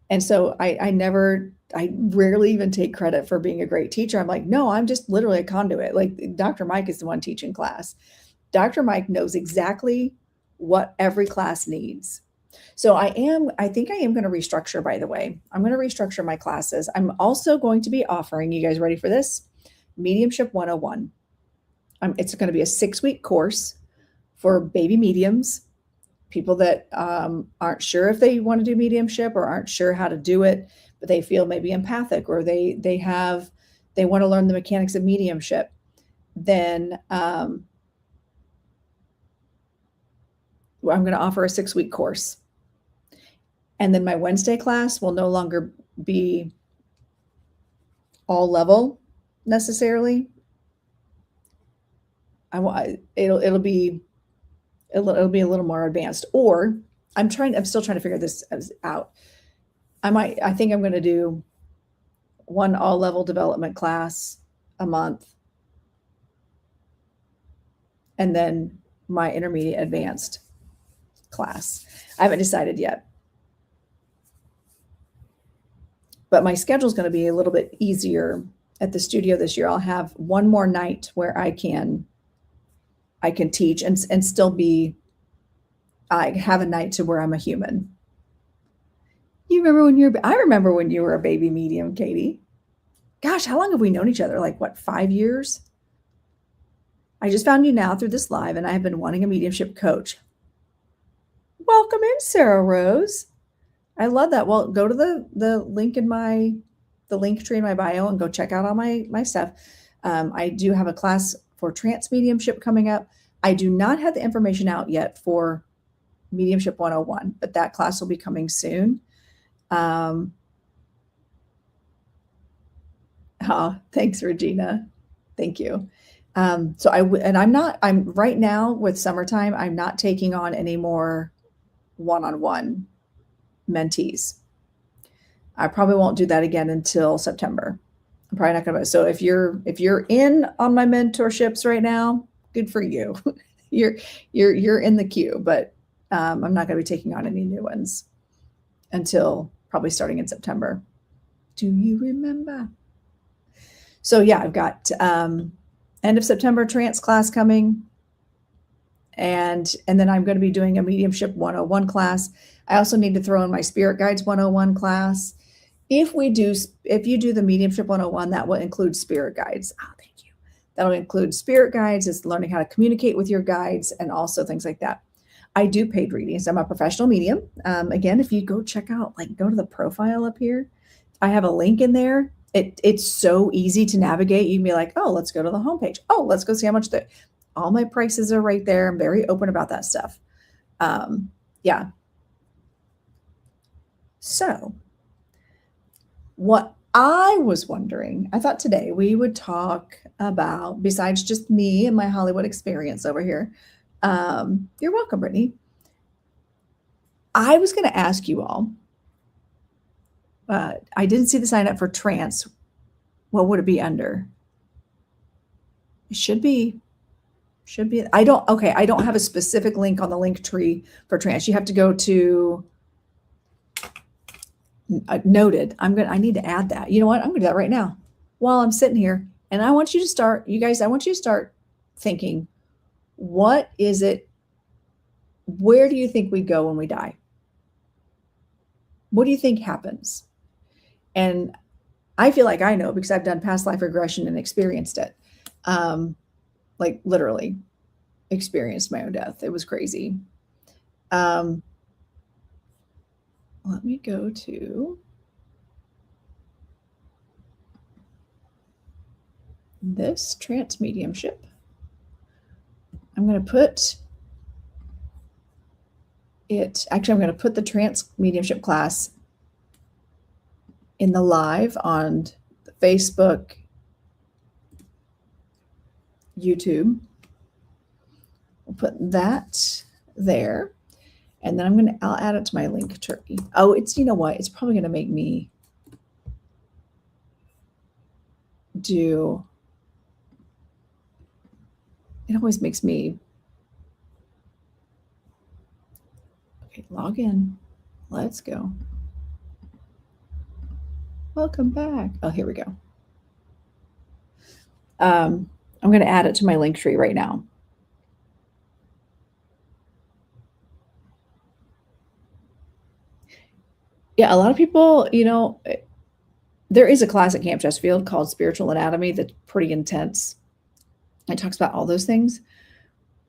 And so I rarely even take credit for being a great teacher. I'm like, no, I'm just literally a conduit. Like, Dr. Mike is the one teaching class. Dr. Mike knows exactly what every class needs. So I think I am going to restructure, by the way. I'm going to restructure my classes. I'm also going to be offering, you guys ready for this? Mediumship 101. It's going to be a 6-week course for baby mediums, people that aren't sure if they want to do mediumship or aren't sure how to do it, but they feel maybe empathic, or they want to learn the mechanics of mediumship. Then I'm going to offer a 6-week course. And then my Wednesday class will no longer be all level necessarily. It'll be a little more advanced, or I'm still trying to figure this out. I think I'm going to do one all level development class a month, and then my intermediate advanced class. I haven't decided yet, but my schedule is going to be a little bit easier at the studio this year. I'll have one more night where I can teach and still I have a night to where I'm a human. I remember when you were a baby medium, Katie. Gosh, how long have we known each other? Like, what, 5 years? I just found you now through this live, and I have been wanting a mediumship coach. Welcome in, Sarah Rose. I love that. Well, go to the link in the link tree in my bio and go check out all my stuff. I do have a class for trance mediumship coming up. I do not have the information out yet for Mediumship 101, but that class will be coming soon. Thanks, Regina. Thank you. I'm right now with summertime, I'm not taking on any more one-on-one mentees. I probably won't do that again until September. I'm probably not going to. So if you're in on my mentorships right now, good for you. you're in the queue, but I'm not going to be taking on any new ones until probably starting in September. Do you remember? So yeah, I've got end of September trance class coming, and then I'm going to be doing a mediumship 101 class. I also need to throw in my spirit guides 101 class. If you do the mediumship 101, that will include spirit guides. Oh, thank you. That'll include spirit guides. It's learning how to communicate with your guides and also things like that. I do paid readings. I'm a professional medium. Again, if you go check out, go to the profile up here, I have a link in there. It's so easy to navigate. You can be like, oh, let's go to the homepage. Oh, let's go see how much all my prices are right there. I'm very open about that stuff. Yeah. So what I was wondering, I thought today we would talk about, besides just me and my Hollywood experience over here. You're welcome, Brittany. I was going to ask you all, I didn't see the sign up for trance. What would it be under? It should be, I don't have a specific link on the link tree for trance. You have to go to noted. I need to add that. You know what? I'm going to do that right now while I'm sitting here. And I want you to start thinking, what is it? Where do you think we go when we die? What do you think happens? And I feel like I know because I've done past life regression and experienced it. Literally experienced my own death. It was crazy. Let me go to this trance mediumship. I'm going to put the trance mediumship class in the live on Facebook, YouTube. We'll put that there. And then I'll add it to my link tree. Oh, you know what? It's probably going to make me it always makes me, okay, log in. Let's go. Welcome back. Oh, here we go. I'm going to add it to my link tree right now. Yeah, a lot of people, there is a class at Camp Chesterfield called Spiritual Anatomy that's pretty intense. It talks about all those things.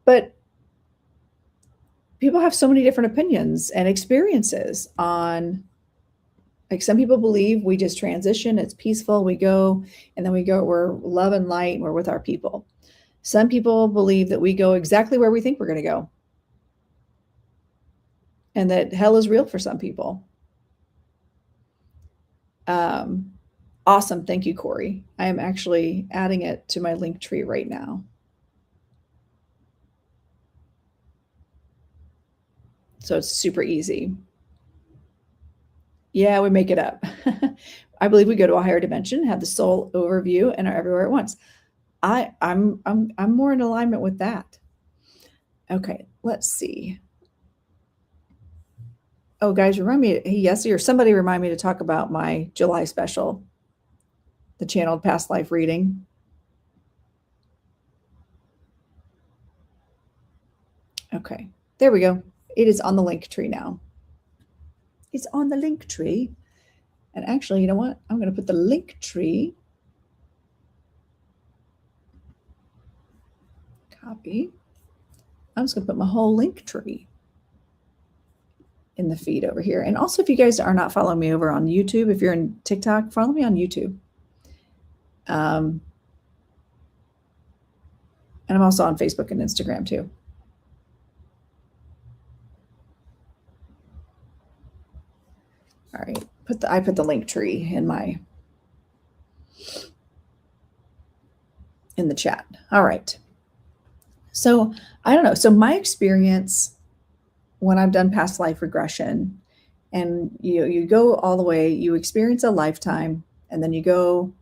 But people have so many different opinions and experiences on, like, some people believe we just transition, it's peaceful, we go, and then we're love and light, and we're with our people. Some people believe that we go exactly where we think we're going to go, and that hell is real for some people. Awesome. Thank you, Corey. I am actually adding it to my link tree right now. So it's super easy. Yeah, we make it up. I believe we go to a higher dimension, have the soul overview, and are everywhere at once. I'm more in alignment with that. Okay, let's see. Oh, guys, remind me, Yessie or somebody remind me to talk about my July special, the channeled past life reading. Okay, there we go. It is on the link tree now. It's on the link tree. And actually, you know what? I'm going to put the link tree. Copy. I'm just going to put my whole link tree in the feed over here. And also, if you guys are not following me over on YouTube, if you're in TikTok, follow me on YouTube. And I'm also on Facebook and Instagram too. All right, I put the link tree in the chat. All right. So I don't know. So my experience when I've done past life regression, and you go all the way, you experience a lifetime, and then you go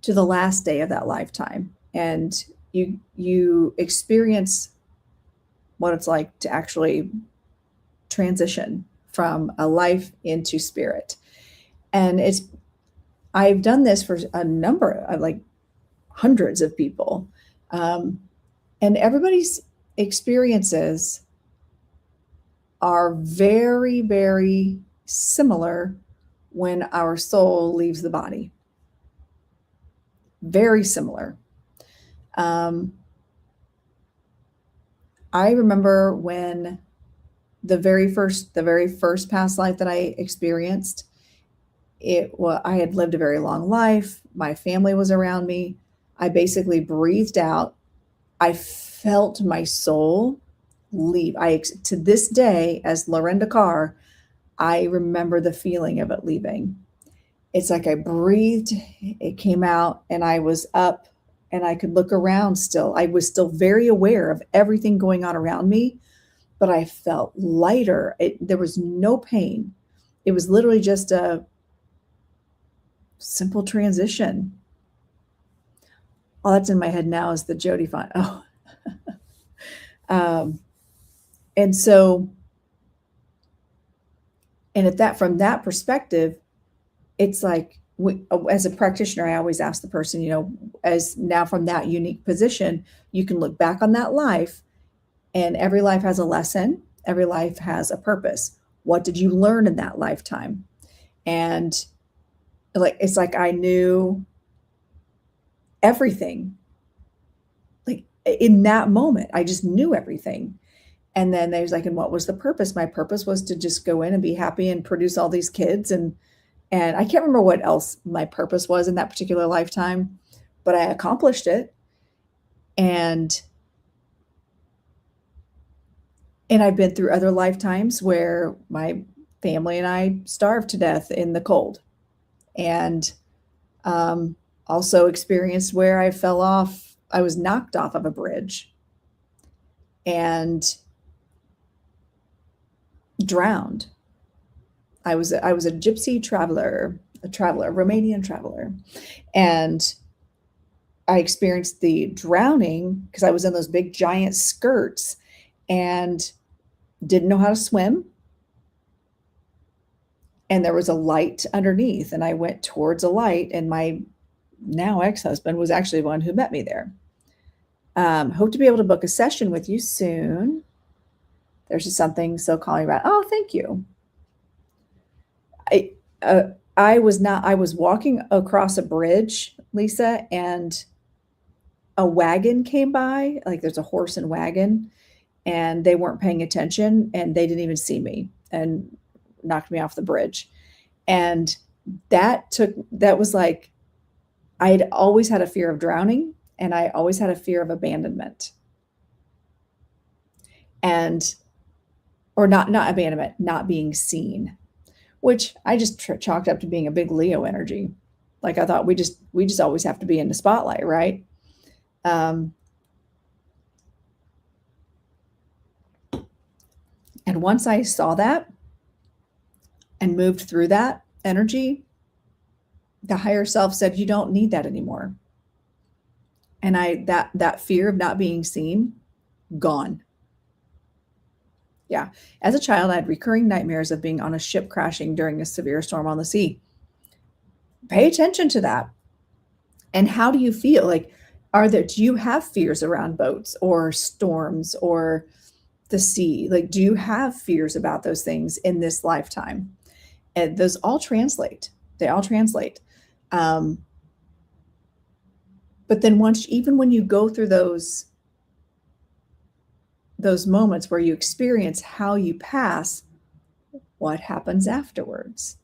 to the last day of that lifetime, and you experience what it's like to actually transition from a life into spirit. And I've done this for a number of, like, hundreds of people. And everybody's experiences are very, very similar when our soul leaves the body. Very similar. I remember when the very first past life that I experienced, I had lived a very long life. My family was around me. I basically breathed out. I felt my soul leave. To this day, as Lorenda Carr, I remember the feeling of it leaving. It's like I breathed, it came out, and I was up, and I could look around still. I was still very aware of everything going on around me, but I felt lighter. There was no pain. It was literally just a simple transition. All that's in my head now is the Jody font. Oh. And so, and from that perspective, it's like, as a practitioner, I always ask the person, as now from that unique position, you can look back on that life, and every life has a lesson. Every life has a purpose. What did you learn in that lifetime? And it's like I knew everything. Like, in that moment, I just knew everything. And then there's like, and what was the purpose? My purpose was to just go in and be happy and produce all these kids. And I can't remember what else my purpose was in that particular lifetime, but I accomplished it. And I've been through other lifetimes where my family and I starved to death in the cold. And also experienced where I was knocked off of a bridge. and drowned. I was a gypsy traveler, a Romanian traveler. And I experienced the drowning because I was in those big giant skirts and didn't know how to swim. And there was a light underneath, and I went towards a light, and my now ex-husband was actually the one who met me there. Hope to be able to book a session with you soon. There's just something so calling about. Oh, thank you. I was walking across a bridge, Lisa, and a wagon came by, like there's a horse and wagon, and they weren't paying attention, and they didn't even see me and knocked me off the bridge. And that was like, I had always had a fear of drowning, and I always had a fear of abandonment. Or not abandonment, not being seen, which I just chalked up to being a big Leo energy. Like I thought we just always have to be in the spotlight, right? And once I saw that and moved through that energy, the higher self said, you don't need that anymore. And that fear of not being seen, gone. Yeah. As a child, I had recurring nightmares of being on a ship crashing during a severe storm on the sea. Pay attention to that. And how do you feel? Like, do you have fears around boats or storms or the sea? Like, do you have fears about those things in this lifetime? And those all translate. They all translate. But then even when you go through those moments where you experience how you pass, what happens afterwards?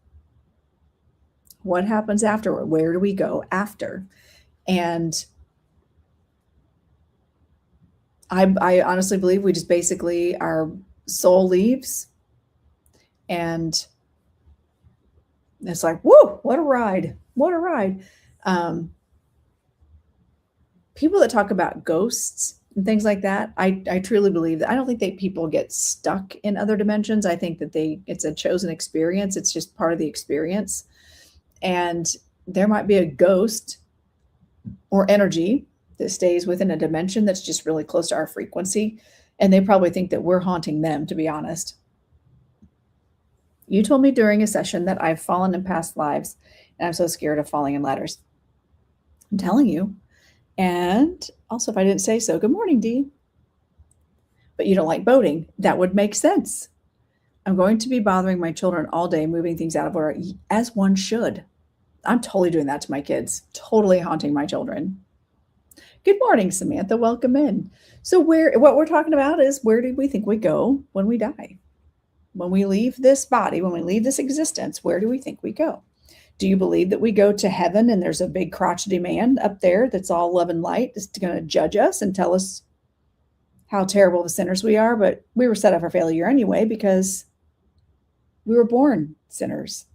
What happens afterward? Where do we go after? And I honestly believe we just basically, our soul leaves, and it's like, whoa, what a ride. What a ride. People that talk about ghosts and things like that, I truly believe that. I don't think that people get stuck in other dimensions. I think that it's a chosen experience. It's just part of the experience. And there might be a ghost or energy that stays within a dimension that's just really close to our frequency. And they probably think that we're haunting them, to be honest. You told me during a session that I've fallen in past lives, and I'm so scared of falling in ladders. I'm telling you. And also, if I didn't say so, good morning, Dee. But you don't like boating. That would make sense. I'm going to be bothering my children all day, moving things out of order, as one should. I'm totally doing that to my kids, totally haunting my children. Good morning, Samantha. Welcome in. So what we're talking about is, where do we think we go when we die? When we leave this body, when we leave this existence, where do we think we go? Do you believe that we go to heaven and there's a big crotchety man up there that's all love and light that's going to judge us and tell us how terrible the sinners we are? But we were set up for failure anyway because we were born sinners.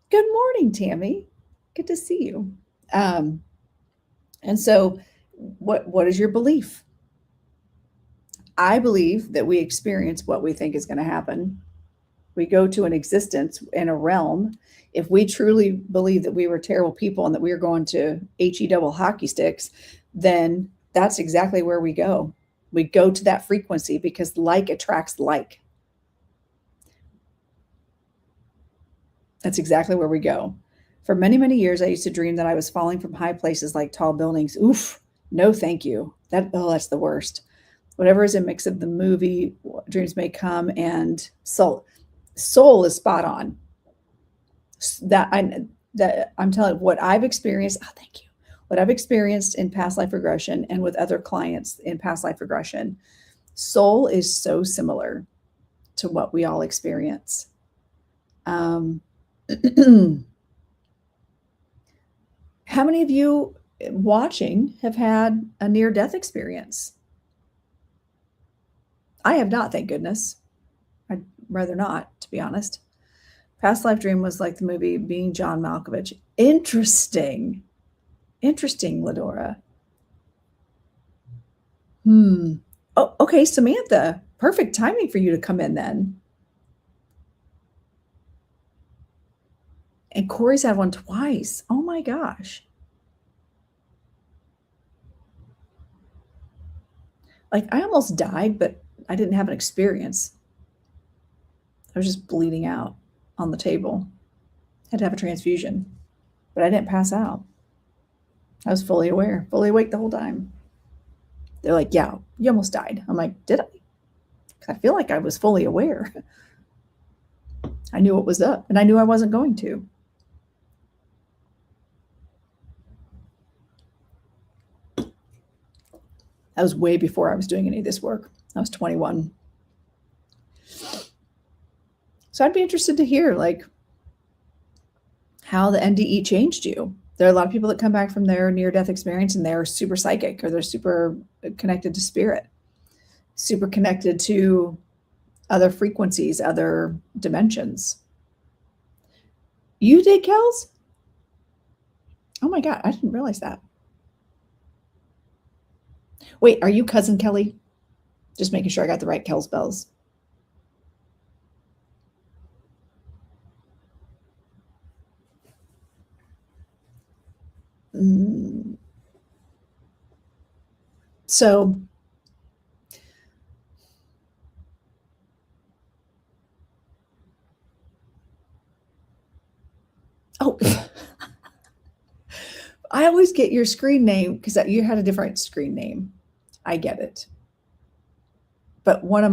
Good morning, Tammy. Good to see you. And so what is your belief? I believe that we experience what we think is going to happen. We go to an existence in a realm. If we truly believe that we were terrible people and that we were going to HE double hockey sticks, then that's exactly where we go. We go to that frequency because like attracts like. That's exactly where we go. For many, many years, I used to dream that I was falling from high places like tall buildings. Oof, no, thank you. That's the worst. Whatever is a mix of the movie Dreams May Come and Soul is spot on. I'm telling you what I've experienced. Oh, thank you. What I've experienced in past life regression and with other clients in past life regression, soul is so similar to what we all experience. How many of you watching have had a near-death experience? I have not, thank goodness. I'd rather not, to be honest. Past life dream was like the movie Being John Malkovich. Interesting. Interesting, Ladora. Oh, okay, Samantha. Perfect timing for you to come in then. And Corey's had one twice. Oh my gosh. Like, I almost died, but I didn't have an experience. I was just bleeding out on the table. Had to have a transfusion, but I didn't pass out. I was fully aware, fully awake the whole time. They're like, yeah, you almost died. I'm like, did I? I feel like I was fully aware. I knew what was up, and I knew I wasn't going to. That was way before I was doing any of this work. I was 21. So I'd be interested to hear, like, how the NDE changed you. There are a lot of people that come back from their near-death experience and they're super psychic, or they're super connected to spirit, super connected to other frequencies, other dimensions. You did, Kels? Oh my God, I didn't realize that. Wait, are you cousin Kelly? Just making sure I got the right Kels bells. So I always get your screen name because you had a different screen name. I get it. But one of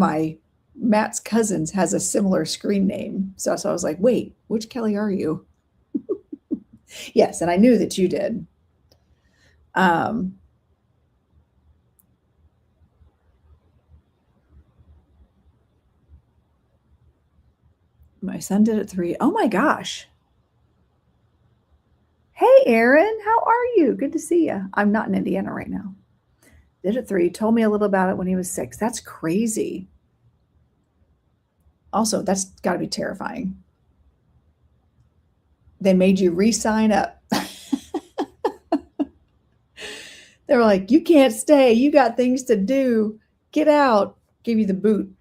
Matt's cousins has a similar screen name. So I was like, wait, which Kelly are you? Yes, and I knew that you did. My son did it 3. Oh my gosh. Hey, Aaron, how are you? Good to see you. I'm not in Indiana right now. Did it 3. Told me a little about it when he was 6. That's crazy. Also, that's got to be terrifying. They made you re-sign up. They were like, you can't stay. You got things to do. Get out. Give you the boot.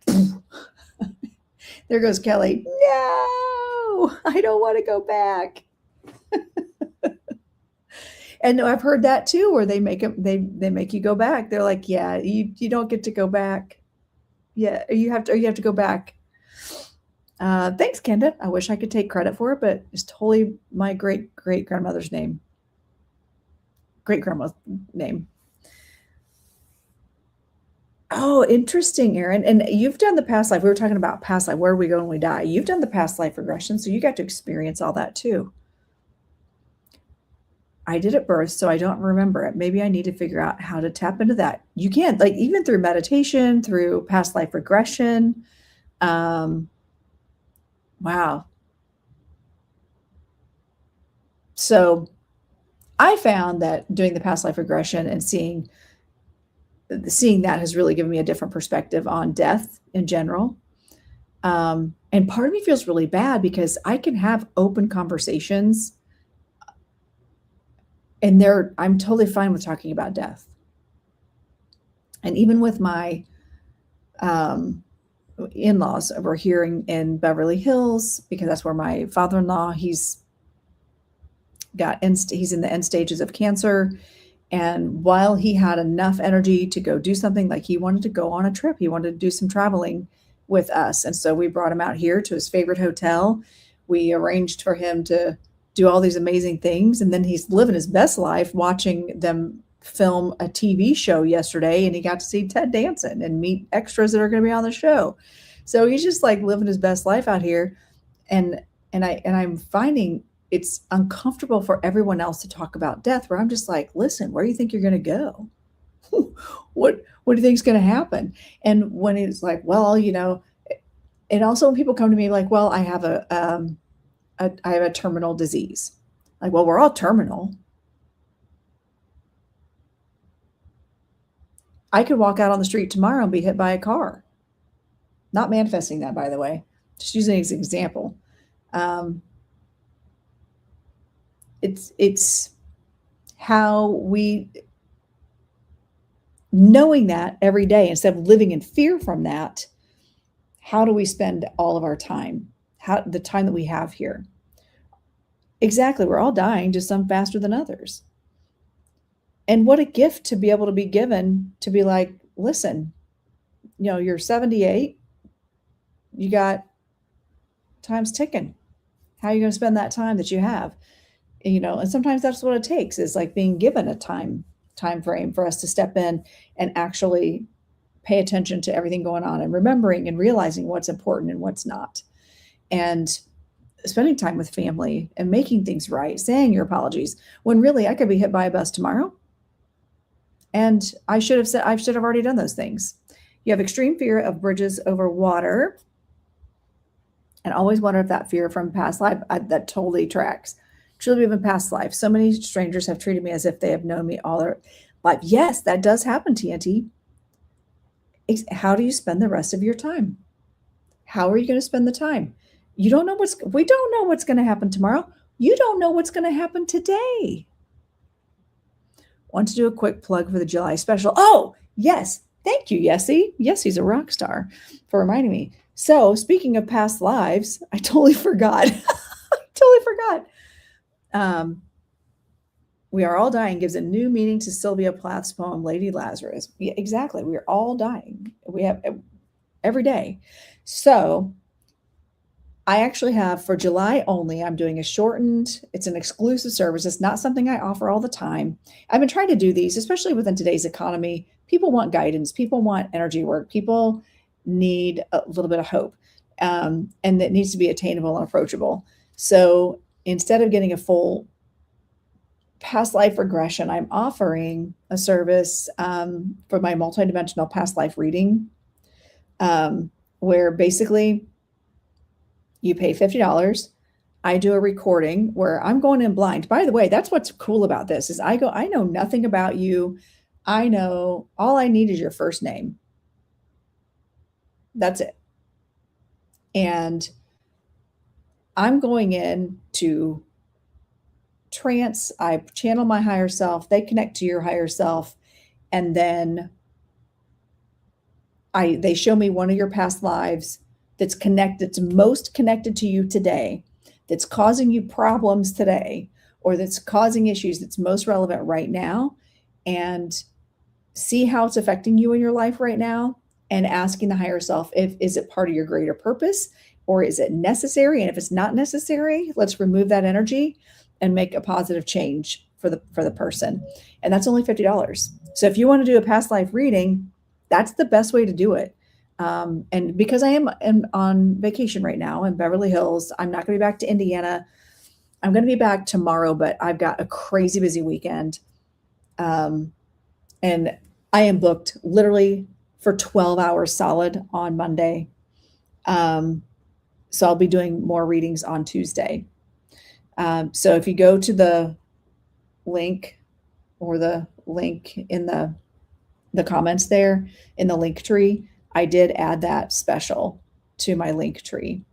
There goes Kelly. No, I don't want to go back. And no, I've heard that too, where they make you go back. They're like, yeah, you don't get to go back. Yeah, you have to go back. Thanks, Kenda. I wish I could take credit for it, but it's totally my great grandmother's name. Great grandma's name. Oh, interesting, Aaron. And you've done the past life. We were talking about past life. Where do we go when we die? You've done the past life regression, so you got to experience all that too. I did at birth, so I don't remember it. Maybe I need to figure out how to tap into that. You can, like, even through meditation, through past life regression. Wow. So I found that doing the past life regression and seeing that has really given me a different perspective on death in general. And part of me feels really bad because I can have open conversations and I'm totally fine with talking about death. And even with my in-laws over here in Beverly Hills, because that's where my father-in-law, he's in the end stages of cancer. And while he had enough energy to go do something, like he wanted to go on a trip, he wanted to do some traveling with us. And so we brought him out here to his favorite hotel. We arranged for him to do all these amazing things. And then he's living his best life watching them film a TV show yesterday. And he got to see Ted Danson and meet extras that are going to be on the show. So he's just like living his best life out here. And I'm finding it's uncomfortable for everyone else to talk about death, where I'm just like, listen, where do you think you're going to go? What do you think is going to happen? And when it's like, well, and also when people come to me like, well, I have a terminal disease. Like, well, we're all terminal. I could walk out on the street tomorrow and be hit by a car. Not manifesting that, by the way, just using it as an example. how we, knowing that every day, instead of living in fear from that, how do we spend all of our time? The time that we have here? Exactly. We're all dying, just some faster than others. And what a gift to be able to be given, to be like, listen, you're 78, you got time's ticking. How are you going to spend that time that you have? And sometimes that's what it takes, is like being given a time frame for us to step in and actually pay attention to everything going on, and remembering and realizing what's important and what's not. And spending time with family and making things right, saying your apologies, when really I could be hit by a bus tomorrow. And I should have already done those things. You have extreme fear of bridges over water. And always wonder if that fear from past life, that totally tracks. Truly live in past life. So many strangers have treated me as if they have known me all their life. Yes, that does happen, TNT. How do you spend the rest of your time? How are you going to spend the time? We don't know what's going to happen tomorrow. You don't know what's going to happen today. Want to do a quick plug for the July special? Oh, yes. Thank you, Yessie. Yessie's a rock star for reminding me. So speaking of past lives, I totally forgot. We Are All Dying gives a new meaning to Sylvia Plath's poem, Lady Lazarus. Yeah, exactly. We are all dying. We have every day. So I actually have, for July only, I'm doing it's an exclusive service. It's not something I offer all the time. I've been trying to do these, especially within today's economy. People want guidance. People want energy work. People need a little bit of hope. And it needs to be attainable and approachable. So instead of getting a full past life regression, I'm offering a service for my multidimensional past life reading, where basically you pay $50. I do a recording where I'm going in blind. By the way, that's what's cool about this, is I know nothing about you. I know all I need is your first name. That's it. And I'm going in to trance. I channel my higher self. They connect to your higher self. And then they show me one of your past lives that's most connected to you today, that's causing you problems today, or that's causing issues that's most relevant right now, and see how it's affecting you in your life right now, and asking the higher self, is it part of your greater purpose, or is it necessary? And if it's not necessary, let's remove that energy and make a positive change for the person. And that's only $50. So if you want to do a past life reading, that's the best way to do it. And because I am on vacation right now in Beverly Hills, I'm not going to be back to Indiana. I'm going to be back tomorrow, but I've got a crazy busy weekend. And I am booked literally for 12 hours solid on Monday. So I'll be doing more readings on Tuesday. So if you go to the link, or the link in the comments there in the link tree, I did add that special to my link tree.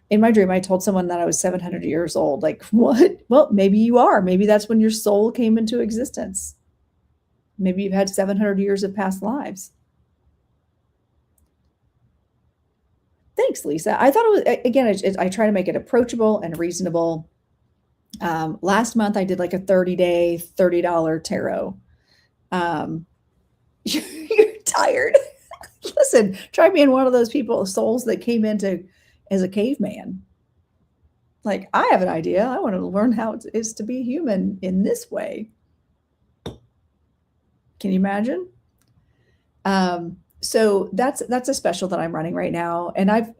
In my dream, I told someone that I was 700 years old. Like, what? Well, maybe you are. Maybe that's when your soul came into existence. Maybe you've had 700 years of past lives. Thanks, Lisa. I thought it was, again, I try to make it approachable and reasonable. Last month, I did like a 30-day, $30 tarot. You're tired. Listen, try being one of those souls that came into as a caveman. Like, I have an idea. I want to learn how it is to be human in this way. Can you imagine? So that's a special that I'm running right now. And I'm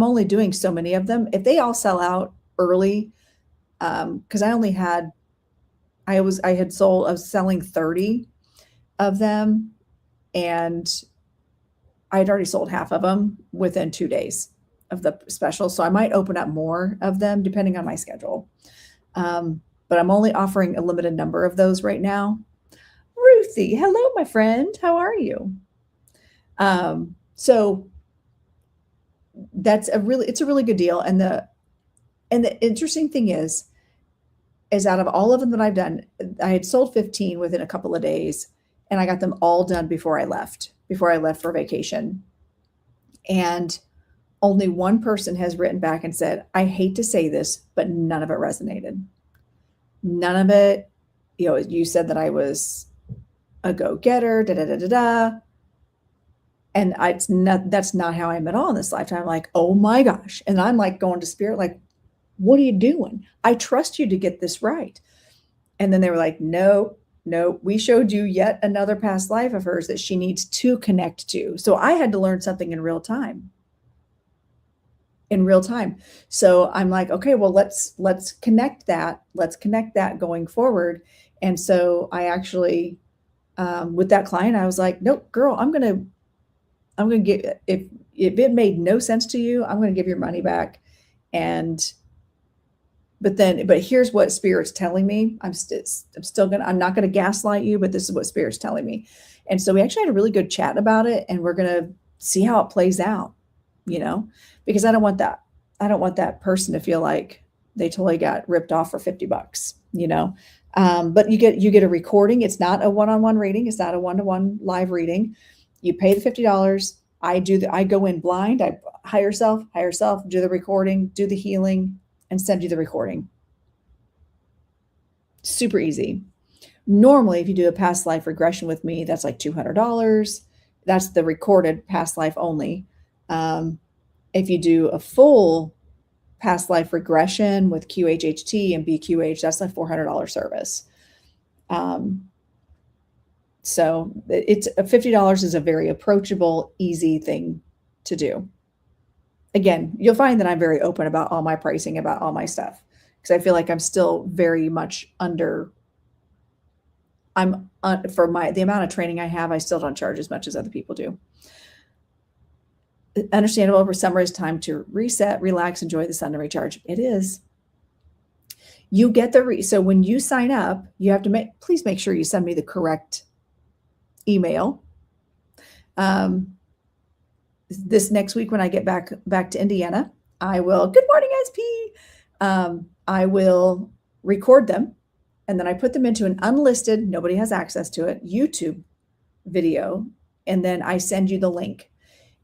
only doing so many of them. If they all sell out early, because I was selling 30 of them, and I had already sold half of them within 2 days of the special. So I might open up more of them depending on my schedule. But I'm only offering a limited number of those right now. Ruthie, hello, my friend. How are you? So it's a really good deal. And the interesting thing is, is out of all of them that I've done, I had sold 15 within a couple of days, and I got them all done before I left for vacation. And only one person has written back and said, I hate to say this, but none of it resonated. None of it, you said that I was a go-getter, da-da-da-da-da. And that's not how I am at all in this lifetime. I'm like, oh my gosh. And I'm like going to spirit, like, what are you doing? I trust you to get this right. And then they were like, no, we showed you yet another past life of hers that she needs to connect to. So I had to learn something in real time. So I'm like, okay, well, let's connect that. Let's connect that going forward. And so I actually, with that client, I was like, nope, girl, I'm going to get, if it made no sense to you, I'm going to give your money back. But here's what Spirit's telling me. I'm not going to gaslight you, but this is what Spirit's telling me. And so we actually had a really good chat about it, and we're going to see how it plays out, because I don't want that. I don't want that person to feel like they totally got ripped off for $50, but you get a recording. It's not a one-on-one reading. It's not a one-to-one live reading. You pay the $50. I go in blind. I hire self, do the recording, do the healing, and send you the recording. Super easy. Normally, if you do a past life regression with me, that's like $200. That's the recorded past life only. If you do a full past life regression with QHHT and BQH, that's a $400 service. So it's $50 is a very approachable, easy thing to do. Again, you'll find that I'm very open about all my pricing, about all my stuff, because I feel like I'm still very much for the amount of training I have, I still don't charge as much as other people do. Understandable, for summer is time to reset, relax, enjoy the sun, and recharge. It is. You get so when you sign up, you have to please make sure you send me the correct email. This next week when I get back to Indiana, I will, good morning, SP. I will record them, and then I put them into an unlisted, nobody has access to it, YouTube video, and then I send you the link.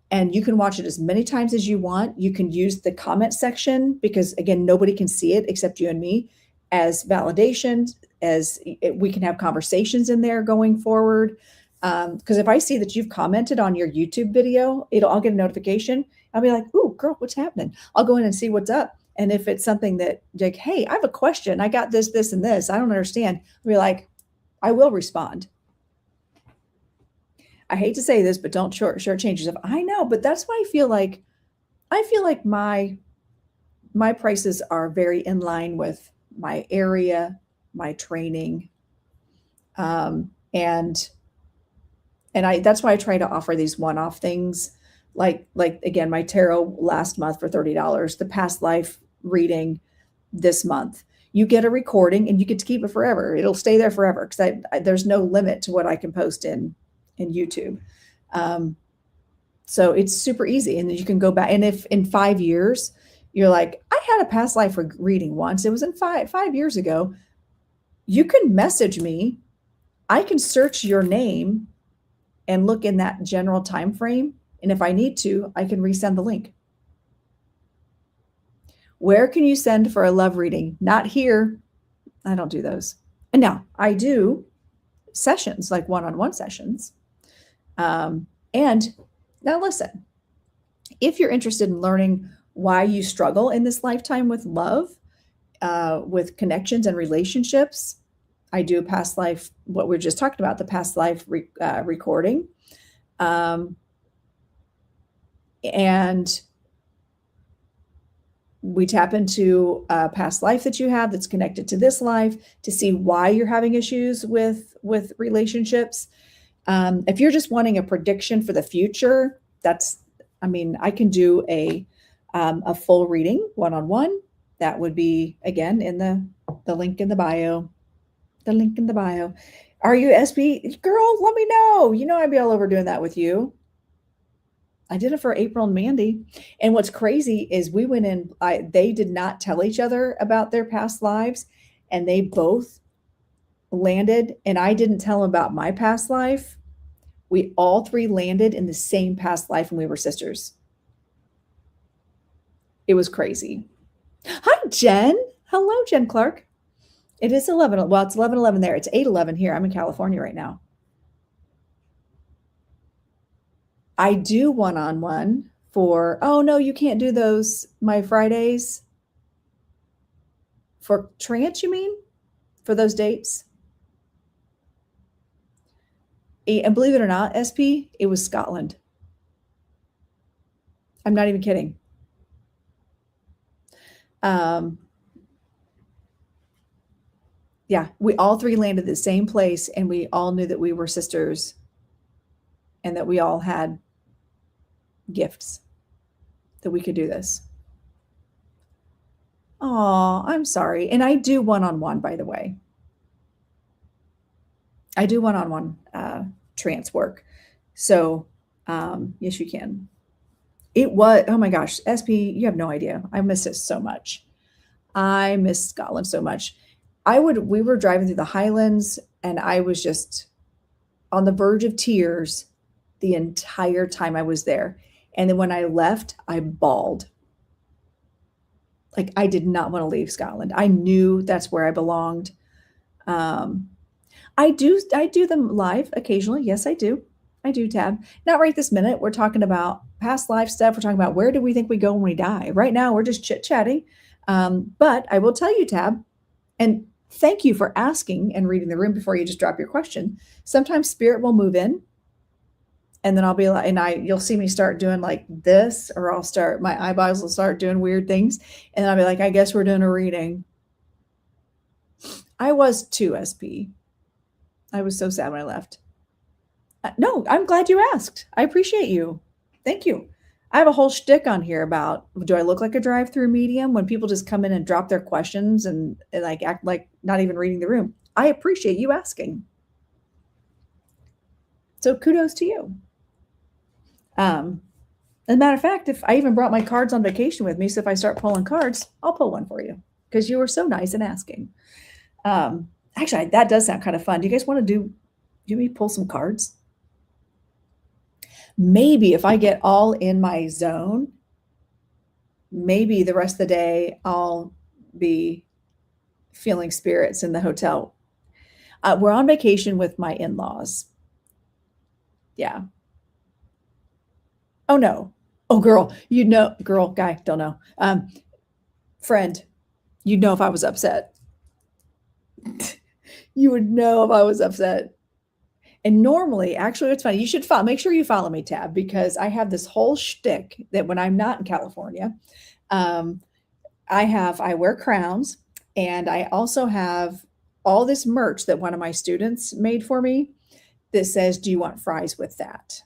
And you can watch it as many times as you want. You can use the comment section, because again, nobody can see it except you and me, as validation, as we can have conversations in there going forward. Because if I see that you've commented on your YouTube video, I'll get a notification. I'll be like, ooh, girl, what's happening? I'll go in and see what's up. And if it's something that like, hey, I have a question. I got this, and this, I don't understand. I'll be like, I will respond. I hate to say this, but don't shortchange yourself. I know, but that's why I feel like my prices are very in line with my area, my training, and that's why I try to offer these one-off things, like again, my tarot last month for $30, the past life reading this month. You get a recording and you get to keep it forever. It'll stay there forever, because there's no limit to what I can post in YouTube. So it's super easy. And then you can go back. And if in 5 years, you're like, I had a past life reading once, it was in five years ago, you can message me. I can search your name and look in that general time frame. And if I need to, I can resend the link. Where can you send for a love reading? Not here. I don't do those. And now I do sessions, like one-on-one sessions. And now listen, if you're interested in learning why you struggle in this lifetime with love, with connections and relationships, I do past life, what we just talked about, the past life recording. And we tap into a past life that you have that's connected to this life to see why you're having issues with relationships. If you're just wanting a prediction for the future, I can do a full reading one-on-one. That would be, again, in the link in the bio. The link in the bio. Are you SP? Girl, let me know. I'd be all over doing that with you. I did it for April and Mandy. And what's crazy is we went in, they did not tell each other about their past lives. and they both landed, and I didn't tell them about my past life. We all three landed in the same past life, and we were sisters. It was crazy. Hi, Jen. Hello, Jen Clark. It is 11. Well, it's 11:11 there. It's 8:11 here. I'm in California right now. I do one-on-one for, oh no, you can't do those, my Fridays. For trance, you mean? For those dates? And believe it or not, SP, it was Scotland. I'm not even kidding. Yeah, we all three landed the same place, and we all knew that we were sisters and that we all had gifts that we could do this. Oh, I'm sorry. And I do one-on-one, by the way. I do one-on-one trance work. So yes, you can. It was, oh my gosh, SP, you have no idea. I miss it so much. I miss Scotland so much. We were driving through the Highlands, and I was just on the verge of tears the entire time I was there. And then when I left, I bawled. Like, I did not want to leave Scotland. I knew that's where I belonged. I do them live occasionally. Yes, I do. I do, Tab. Not right this minute. We're talking about past life stuff. We're talking about where do we think we go when we die. Right now, we're just chit-chatting. But I will tell you, Tab, and thank you for asking and reading the room before you just drop your question. Sometimes spirit will move in, and then I'll be like, you'll see me start doing like this, or my eyeballs will start doing weird things. And I'll be like, I guess we're doing a reading. I was too, SP. I was so sad when I left. No, I'm glad you asked. I appreciate you. Thank you. I have a whole shtick on here about, do I look like a drive-through medium when people just come in and drop their questions and like act like not even reading the room? I appreciate you asking. So kudos to you. As a matter of fact, if I even brought my cards on vacation with me, so if I start pulling cards, I'll pull one for you because you were so nice in asking. Actually, that does sound kind of fun. Do you guys want to do me pull some cards? Maybe if I get all in my zone, maybe the rest of the day I'll be feeling spirits in the hotel. We're on vacation with my in-laws. Yeah. Oh no. Oh girl, girl, guy, don't know. Friend, you'd know if I was upset. You would know if I was upset. And normally, actually, it's funny. You should make sure you follow me, Tab, because I have this whole shtick that when I'm not in California, I wear crowns, and I also have all this merch that one of my students made for me that says, "Do you want fries with that?"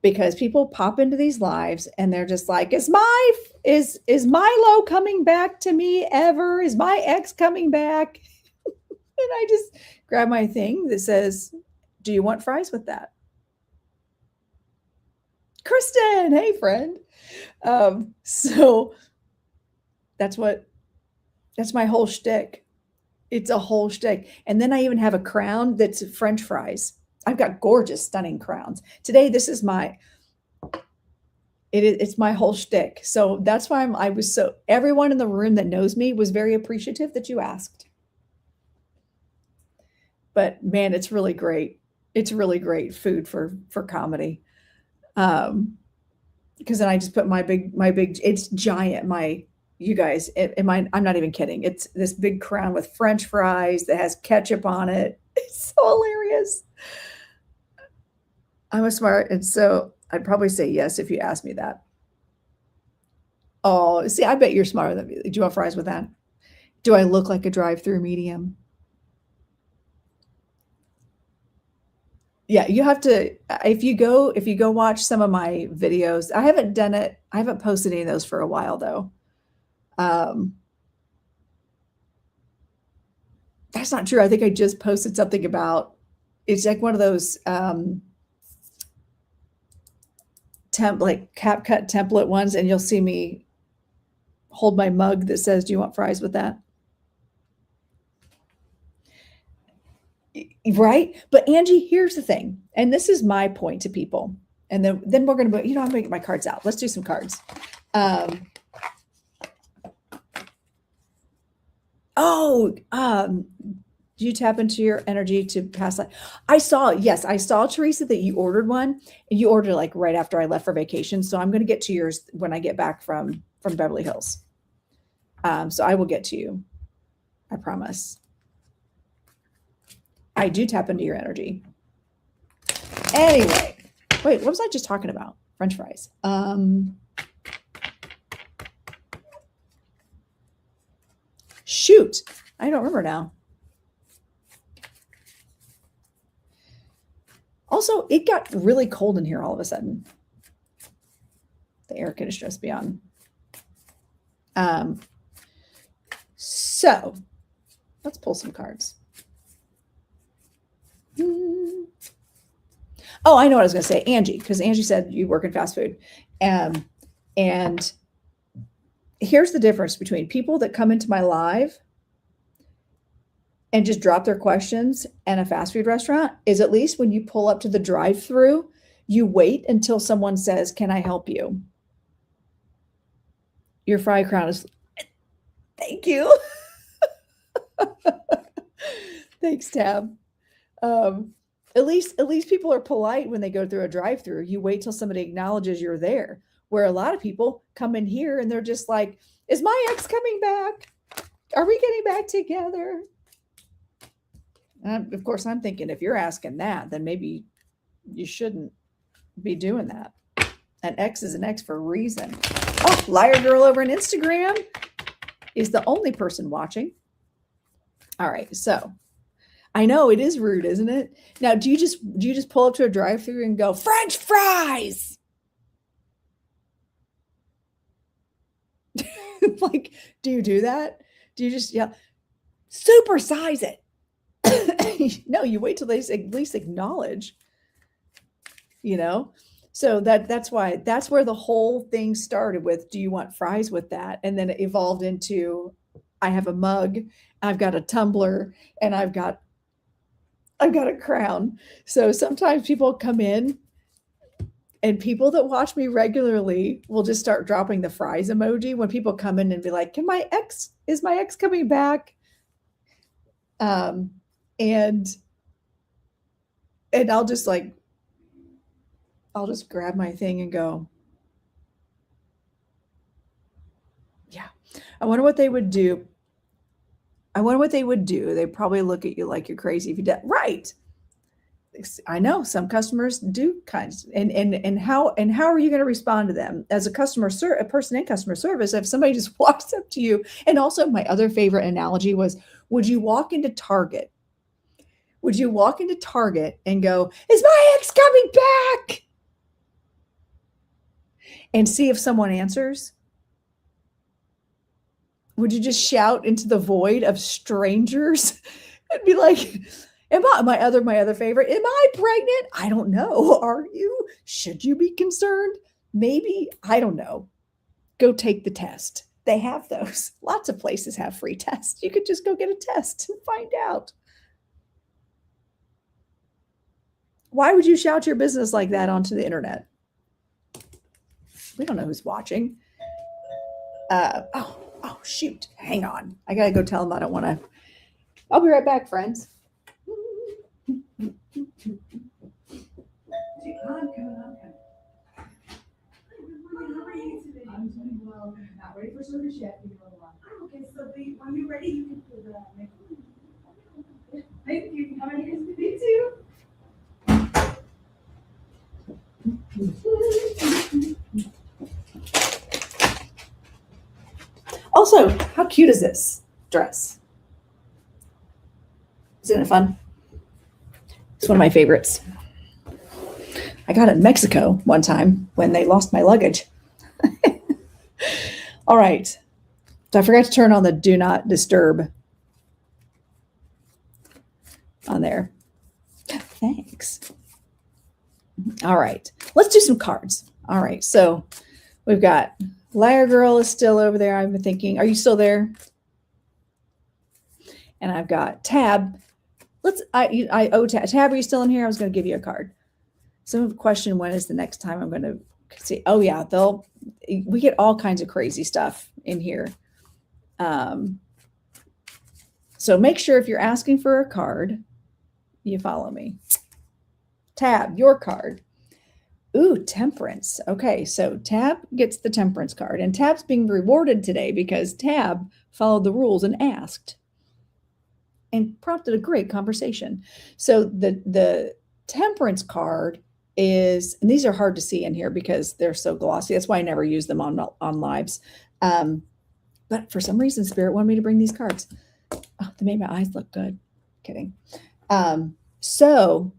Because people pop into these lives and they're just like, is Milo coming back to me ever? Is my ex coming back? And I just grab my thing that says, do you want fries with that? Kristen, hey friend. So that's my whole shtick. It's a whole shtick. And then I even have a crown that's French fries. I've got gorgeous, stunning crowns. Today, this is it's my whole shtick. So that's why everyone in the room that knows me was very appreciative that you asked. But man, it's really great. It's really great food for comedy. Because then I just put my big, it's giant. You guys, I'm not even kidding. It's this big crown with French fries that has ketchup on it. It's so hilarious. I'm a smart, and so I'd probably say yes if you asked me that. Oh, see, I bet you're smarter than me. Do you want fries with that? Do I look like a drive-through medium? Yeah, you have to, if you go watch some of my videos, I haven't done it. I haven't posted any of those for a while though. That's not true. I think I just posted something about, it's like one of those, like CapCut template ones. And you'll see me hold my mug that says, do you want fries with that? Right. But Angie, here's the thing. And this is my point to people. And then we're going to, I'm going to get my cards out. Let's do some cards. Do you tap into your energy to pass life? I saw, Teresa, that you ordered one, and you ordered like right after I left for vacation. So I'm going to get to yours when I get back from Beverly Hills. So I will get to you. I promise. I do tap into your energy. Anyway, wait, what was I just talking about? French fries. Shoot, I don't remember now. Also, it got really cold in here all of a sudden. The air conditioner must be on. So let's pull some cards. Oh, I know what I was going to say. Angie, because Angie said you work in fast food. And here's the difference between people that come into my live and just drop their questions and a fast food restaurant is, at least when you pull up to the drive-thru, you wait until someone says, "Can I help you?" Your fry crown is, thank you. Thanks, Tab. At least people are polite when they go through a drive-thru. You wait till somebody acknowledges you're there. Where a lot of people come in here and they're just like, "Is my ex coming back? Are we getting back together?" Of course, I'm thinking, if you're asking that, then maybe you shouldn't be doing that. An ex is an ex for a reason. Oh, Liar Girl over on Instagram is the only person watching. All right, so I know it is rude, isn't it? Now, do you just pull up to a drive-thru and go, "French fries"? Like, do you do that? Do you just yell, "Supersize it"? No, you wait till they at least acknowledge, So that's where the whole thing started with, "Do you want fries with that?" And then it evolved into, I have a mug, I've got a tumbler, and I've got a crown. So sometimes people come in, and people that watch me regularly will just start dropping the fries emoji when people come in and be like, is my ex coming back? And I'll just grab my thing and go, yeah. I wonder what they would do. They probably look at you like you're crazy if you did. Right. I know some customers do kinds, and how are you going to respond to them as a person in customer service? If somebody just walks up to you, and also my other favorite analogy was, would you walk into Target? Would you walk into Target and go, "Is my ex coming back?" And see if someone answers? Would you just shout into the void of strangers and be like, my other favorite, "Am I pregnant? I don't know. Are you? Should you be concerned? Maybe. I don't know. Go take the test." They have those. Lots of places have free tests. You could just go get a test and find out. Why would you shout your business like that onto the internet? We don't know who's watching. Oh, shoot. Hang on. I got to go tell them I don't want to. I'll be right back, friends. I'm doing well. Not ready for service yet. Okay, so when you're ready, you can put the makeup. Thank you. How many years did you do? Also, how cute is this dress? Isn't it fun? It's one of my favorites. I got it in Mexico one time when they lost my luggage. All right. So I forgot to turn on the do not disturb on there. Thanks. All right. Let's do some cards. All right. So we've got Liar Girl is still over there. I've been thinking, are you still there? And I've got Tab. I owe Tab, are you still in here? I was going to give you a card. Some question, when is the next time I'm going to see? Oh yeah, we get all kinds of crazy stuff in here. So make sure if you're asking for a card, you follow me. Tab, your card. Ooh, Temperance. Okay, so Tab gets the Temperance card, and Tab's being rewarded today because Tab followed the rules and asked and prompted a great conversation. So the Temperance card is, and these are hard to see in here because they're so glossy. That's why I never use them on lives. But for some reason, Spirit wanted me to bring these cards. Oh, they made my eyes look good. Kidding. So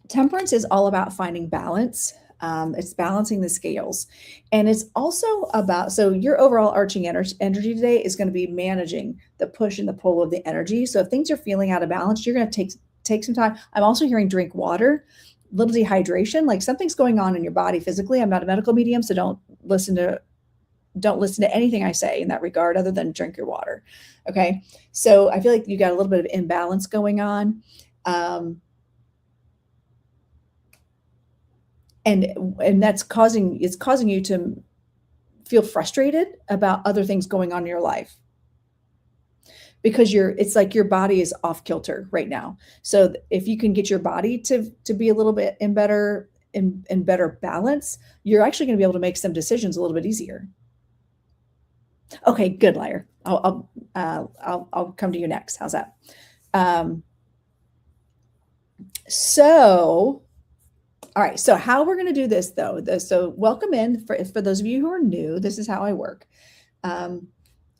Temperance is all about finding balance. It's balancing the scales. And it's also about, so your overall arching energy today is going to be managing the push and the pull of the energy. So if things are feeling out of balance, you're going to take some time. I'm also hearing drink water, little dehydration, like something's going on in your body physically. I'm not a medical medium, so don't listen to anything I say in that regard other than drink your water. Okay. So I feel like you got a little bit of imbalance going on. And that's causing you to feel frustrated about other things going on in your life because it's like your body is off kilter right now. So if you can get your body to be a little bit in better balance, you're actually going to be able to make some decisions a little bit easier. Okay, good, liar. I'll come to you next. How's that? All right. So how we're going to do this though. So welcome in for those of you who are new. This is how I work.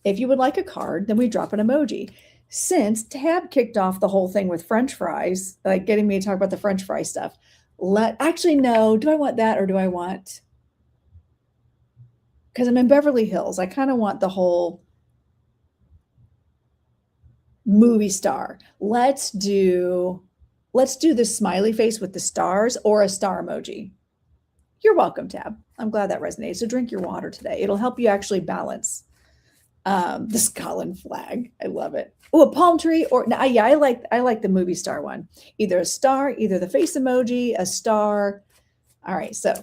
If you would like a card, then we drop an emoji. Since Tab kicked off the whole thing with French fries, like getting me to talk about the French fry stuff. Actually, no. Do I want that or do I want? Because I'm in Beverly Hills. I kind of want the whole movie star. Let's do the smiley face with the stars or a star emoji. You're welcome, Tab. I'm glad that resonates. So drink your water today. It'll help you actually balance the Scotland flag. I love it. Oh, a palm tree yeah, I like the movie star one. Either a star, either the face emoji, a star. All right, so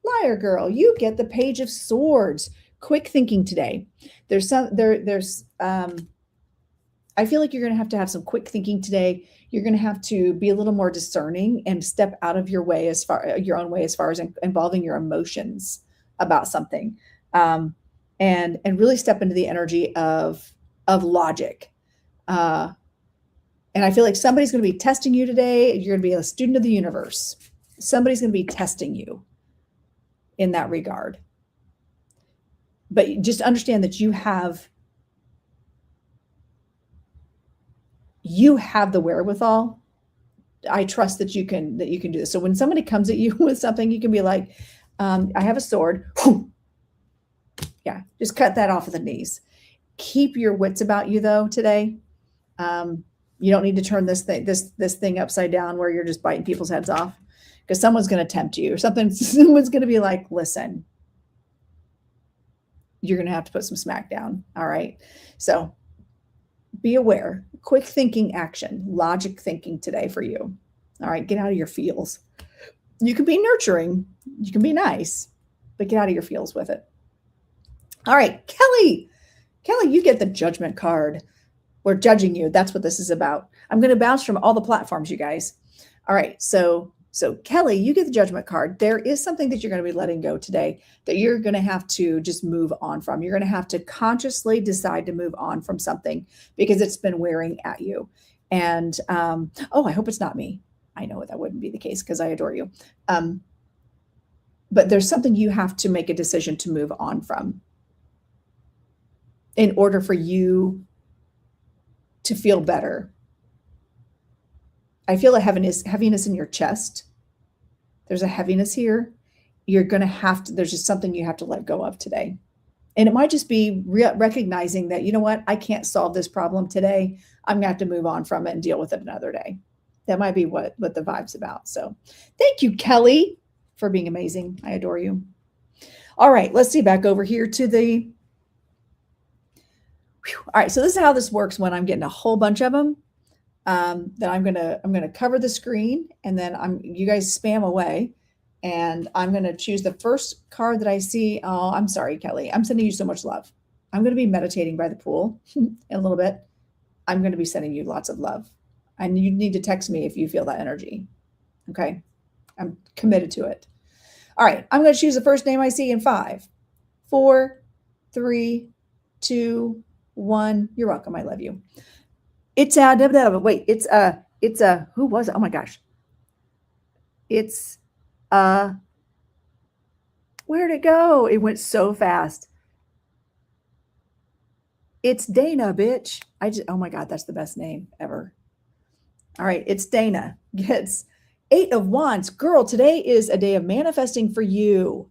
Liar Girl, you get the Page of Swords. Quick thinking today. I feel like you're going to have some quick thinking today. You're going to have to be a little more discerning and step out of your own way as far as involving your emotions about something, and really step into the energy of logic. And I feel like somebody's going to be testing you today. You're going to be a student of the universe. Somebody's going to be testing you in that regard. But just understand that you have the wherewithal. I trust that you can do this. So when somebody comes at you with something, you can be like, I have a sword. Yeah, just cut that off at the knees. Keep your wits about you though today. You don't need to turn this thing upside down where you're just biting people's heads off, because someone's going to tempt you or something. Someone's going to be like, listen, you're going to have to put some smack down. All right. So be aware, quick thinking action, logic thinking today for you. All right. Get out of your feels. You can be nurturing. You can be nice, but get out of your feels with it. All right. Kelly, you get the Judgment card. We're judging you. That's what this is about. I'm going to bounce from all the platforms, you guys. All right. So Kelly, you get the Judgment card. There is something that you're going to be letting go today that you're going to have to just move on from. You're going to have to consciously decide to move on from something because it's been wearing at you. And, I hope it's not me. I know that wouldn't be the case because I adore you. But there's something you have to make a decision to move on from in order for you to feel better. I feel a heaviness in your chest. There's a heaviness here. You're going to have to, there's just something you have to let go of today. And it might just be recognizing that, you know what, I can't solve this problem today. I'm going to have to move on from it and deal with it another day. That might be what the vibe's about. So thank you, Kelly, for being amazing. I adore you. All right, let's see, back over here to the, all right, so this is how this works when I'm getting a whole bunch of them. Then I'm gonna cover the screen, and then you guys spam away, and I'm gonna choose the first card that I see. Oh, I'm sorry, Kelly. I'm sending you so much love. I'm gonna be meditating by the pool in a little bit. I'm gonna be sending you lots of love, and you need to text me if you feel that energy. Okay, I'm committed to it. All right, I'm gonna choose the first name I see in 5, 4, 3, 2, 1. You're welcome. I love you. It's wait, it's who was it? Oh my gosh. It's where'd it go? It went so fast. It's Dana, bitch. Oh my God, that's the best name ever. All right, it's Dana. Gets 8 of Wands. Girl, today is a day of manifesting for you.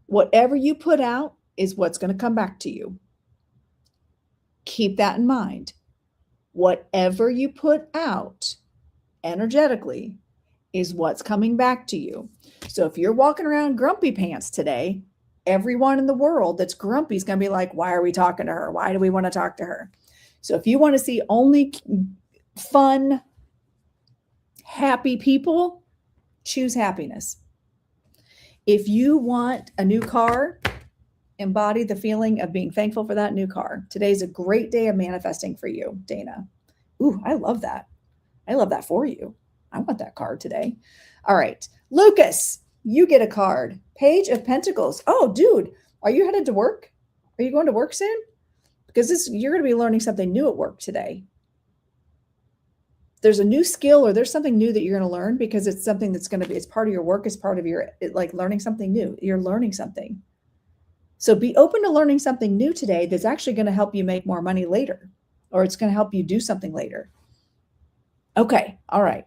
Whatever you put out is what's going to come back to you. Keep that in mind. Whatever you put out energetically is what's coming back to you. So if you're walking around grumpy pants today, everyone in the world that's grumpy is going to be like, why are we talking to her? Why do we want to talk to her? So if you want to see only fun, happy people, choose happiness. If you want a new car, embody the feeling of being thankful for that new car. Today's a great day of manifesting for you, Dana. Ooh, I love that. I love that for you. I want that card today. All right. Lucas, you get a card. Page of Pentacles. Oh, dude, are you headed to work? Are you going to work soon? Because you're going to be learning something new at work today. There's a new skill or there's something new that you're going to learn because it's something that's going to be, it's part of your work, it's part of your, like learning something new. You're learning something. So be open to learning something new today that's actually going to help you make more money later, or it's going to help you do something later. Okay. All right.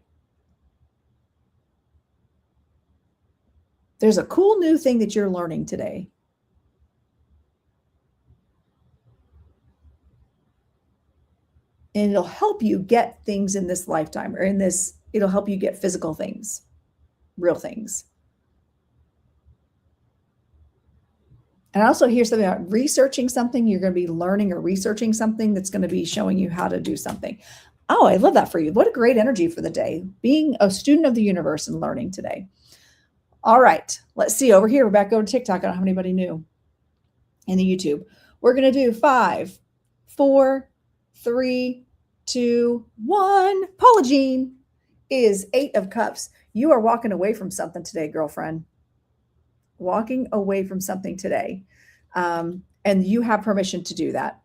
There's a cool new thing that you're learning today. And it'll help you get things in this lifetime, or it'll help you get physical things, real things. And I also hear something about researching something. You're going to be learning or researching something that's going to be showing you how to do something. Oh, I love that for you. What a great energy for the day. Being a student of the universe and learning today. All right. Let's see over here. We're back over to TikTok. I don't have anybody new in the YouTube. We're going to do 5, 4, 3, 2, 1. Paula Jean is 8 of Cups. You are walking away from something today, girlfriend. Walking away from something today. And you have permission to do that.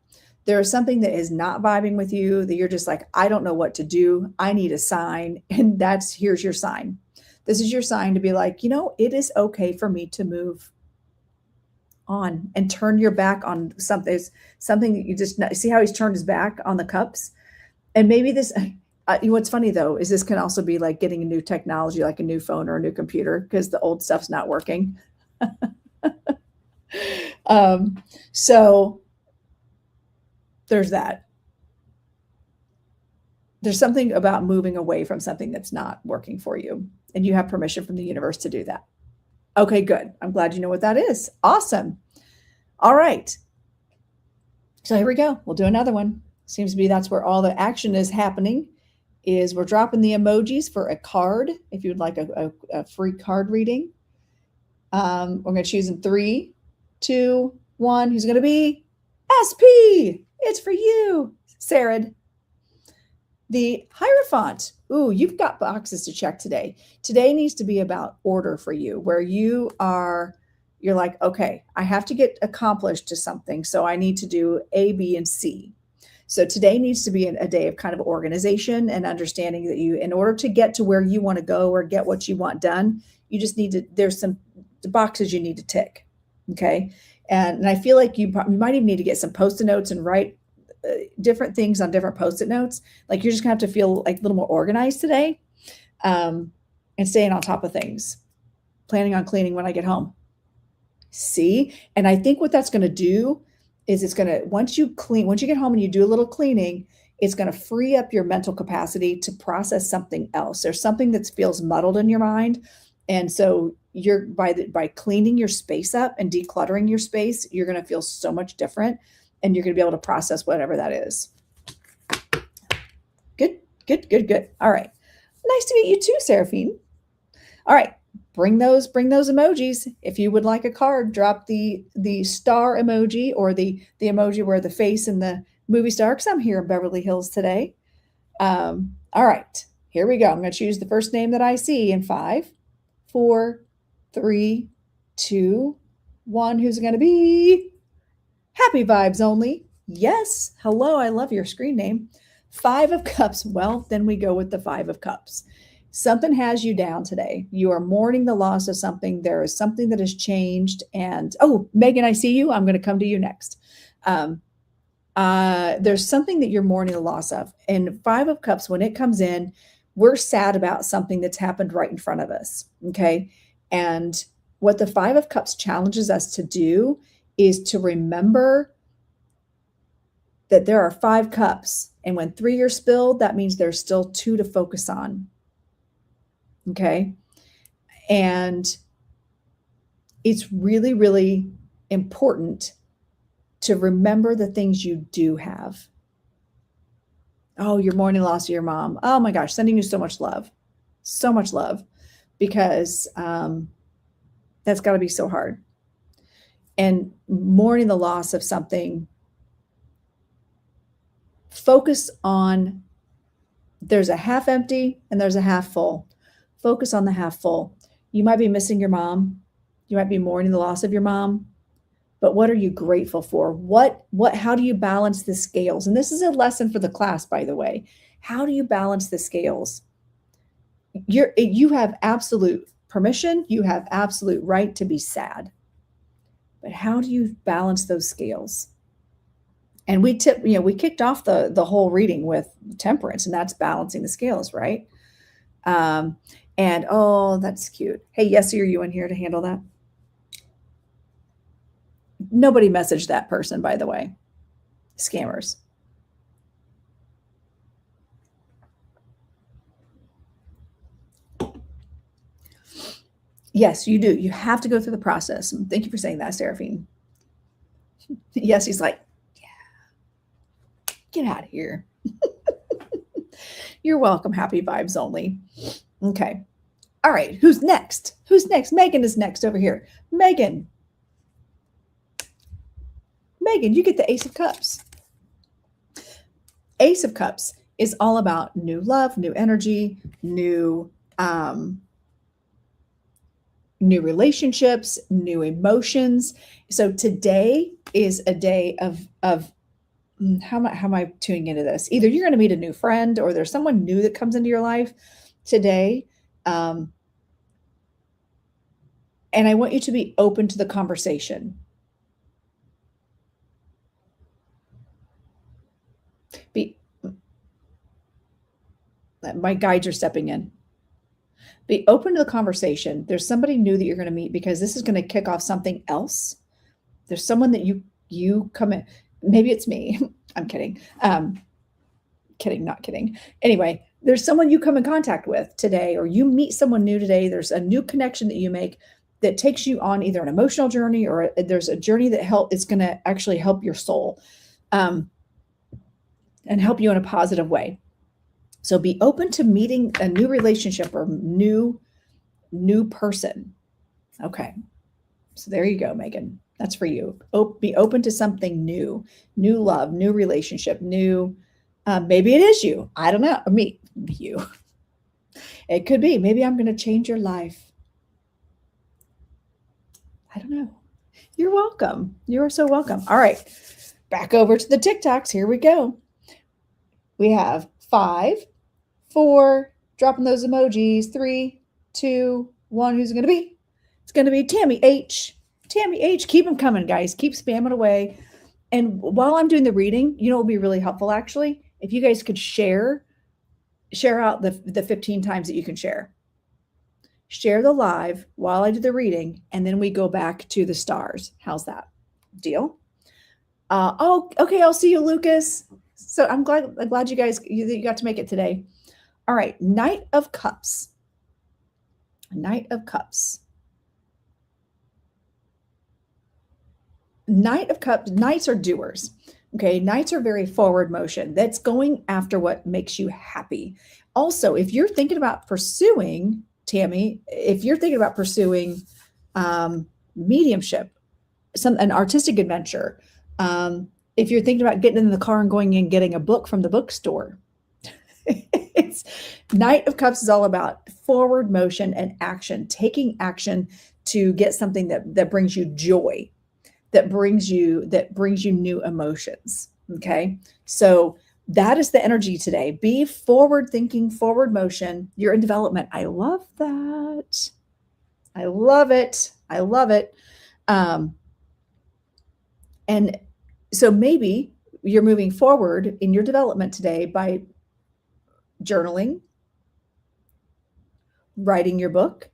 There is something that is not vibing with you that you're just like, I don't know what to do. I need a sign. And here's your sign. This is your sign to be like, it is okay for me to move on and turn your back on something. Something that you just see how he's turned his back on the cups. And maybe this, what's funny though, is this can also be like getting a new technology, like a new phone or a new computer, because the old stuff's not working. So there's that. There's something about moving away from something that's not working for you, and you have permission from the universe to do that. Okay, good. I'm glad you know what that is. Awesome. All right. So here we go. We'll do another one. Seems to be that's where all the action is happening, is we're dropping the emojis for a card. If you would like a free card reading. We're going to choose in 3, 2, 1. Who's going to be? SP. It's for you, Sarah. The Hierophant. Ooh, you've got boxes to check today. Today needs to be about order for you, where you're like, okay, I have to get accomplished to something. So I need to do A, B, and C. So today needs to be a day of kind of organization and understanding that in order to get to where you want to go or get what you want done, you just there's some boxes you need to tick. Okay. And I feel like you might even need to get some Post-it notes and write different things on different Post-it notes. Like you're just gonna have to feel like a little more organized today, and staying on top of things. Planning on cleaning when I get home. See? And I think what that's going to do is once you get home and you do a little cleaning, it's going to free up your mental capacity to process something else. There's something that feels muddled in your mind. And so by cleaning your space up and decluttering your space, you're going to feel so much different, and you're going to be able to process whatever that is. Good, good, good, good. All right. Nice to meet you too, Seraphine. All right. Bring those emojis. If you would like a card, drop the star emoji or the emoji where the face and the movie star, because I'm here in Beverly Hills today. All right. Here we go. I'm going to choose the first name that I see in 5, 4, 3, 2, 1. Who's it going to be? Happy vibes only. Yes. Hello. I love your screen name. 5 of Cups. Well, then we go with the 5 of Cups. Something has you down today. You are mourning the loss of something. There is something that has changed. And, oh, Megan, I see you. I'm going to come to you next. There's something that you're mourning the loss of. And 5 of Cups, when it comes in, we're sad about something that's happened right in front of us. Okay. And what the 5 of Cups challenges us to do is to remember that there are 5 cups. And when 3 are spilled, that means there's still 2 to focus on. Okay. And it's really, really important to remember the things you do have. Oh, your mourning loss of your mom. Oh my gosh, sending you so much love, because that's got to be so hard. And mourning the loss of something, focus on, there's a half empty and there's a half full. Focus on the half full. You might be missing your mom. You might be mourning the loss of your mom. But what are you grateful for? How do you balance the scales? And this is a lesson for the class, by the way. How do you balance the scales? You have absolute permission. You have absolute right to be sad. But how do you balance those scales? And we kicked off the whole reading with temperance, and that's balancing the scales, right? And oh, that's cute. Hey, Yessie, are you in here to handle that? Nobody messaged that person, by the way. Scammers. Yes, you do. You have to go through the process. Thank you for saying that, Seraphine. Yes, he's like, yeah, get out of here. You're welcome. Happy vibes only. Okay. All right. Who's next? Megan is next over here. Megan, you get the Ace of Cups. Ace of Cups is all about new love, new energy, new relationships, new emotions. So today is a day of how am I tuning into this? Either you're going to meet a new friend or there's someone new that comes into your life today. And I want you to be open to the conversation. My guides are stepping in. Be open to the conversation. There's somebody new that you're going to meet because this is going to kick off something else. There's someone that you come in. Maybe it's me. I'm kidding. Kidding, not kidding. Anyway, there's someone you come in contact with today, or you meet someone new today. There's a new connection that you make that takes you on either an emotional journey or there's a journey that it's going to actually help your soul and help you in a positive way. So be open to meeting a new relationship or new person. Okay. So there you go, Megan. That's for you. Be open to something new love, new relationship, new, maybe it is you. I don't know. You. It could be. Maybe I'm going to change your life. I don't know. You're welcome. You are so welcome. All right. Back over to the TikToks. Here we go. We have 5, 4, dropping those emojis. 3, 2, 1. Who's it going to be? It's going to be Tammy H. Tammy H. Keep them coming, guys. Keep spamming away. And while I'm doing the reading, it would be really helpful, actually, if you guys could share out the 15 times that you can share. Share the live while I do the reading, and then we go back to the stars. How's that? Deal? Okay. I'll see you, Lucas. So I'm glad you guys you got to make it today. All right, Knight of Cups. Knight of Cups. Knight of Cups. Knights are doers. Okay, Knights are very forward motion. That's going after what makes you happy. Also, if you're thinking about pursuing, Tammy, if you're thinking about pursuing mediumship, an artistic adventure, if you're thinking about getting in the car and going and getting a book from the bookstore, it's Knight of Cups is all about forward motion and action, taking action to get something that brings you joy, that brings you new emotions. Okay. So that is the energy today. Be forward thinking, forward motion. You're in development. I love that. I love it. I love it. And so maybe you're moving forward in your development today by journaling, writing your book.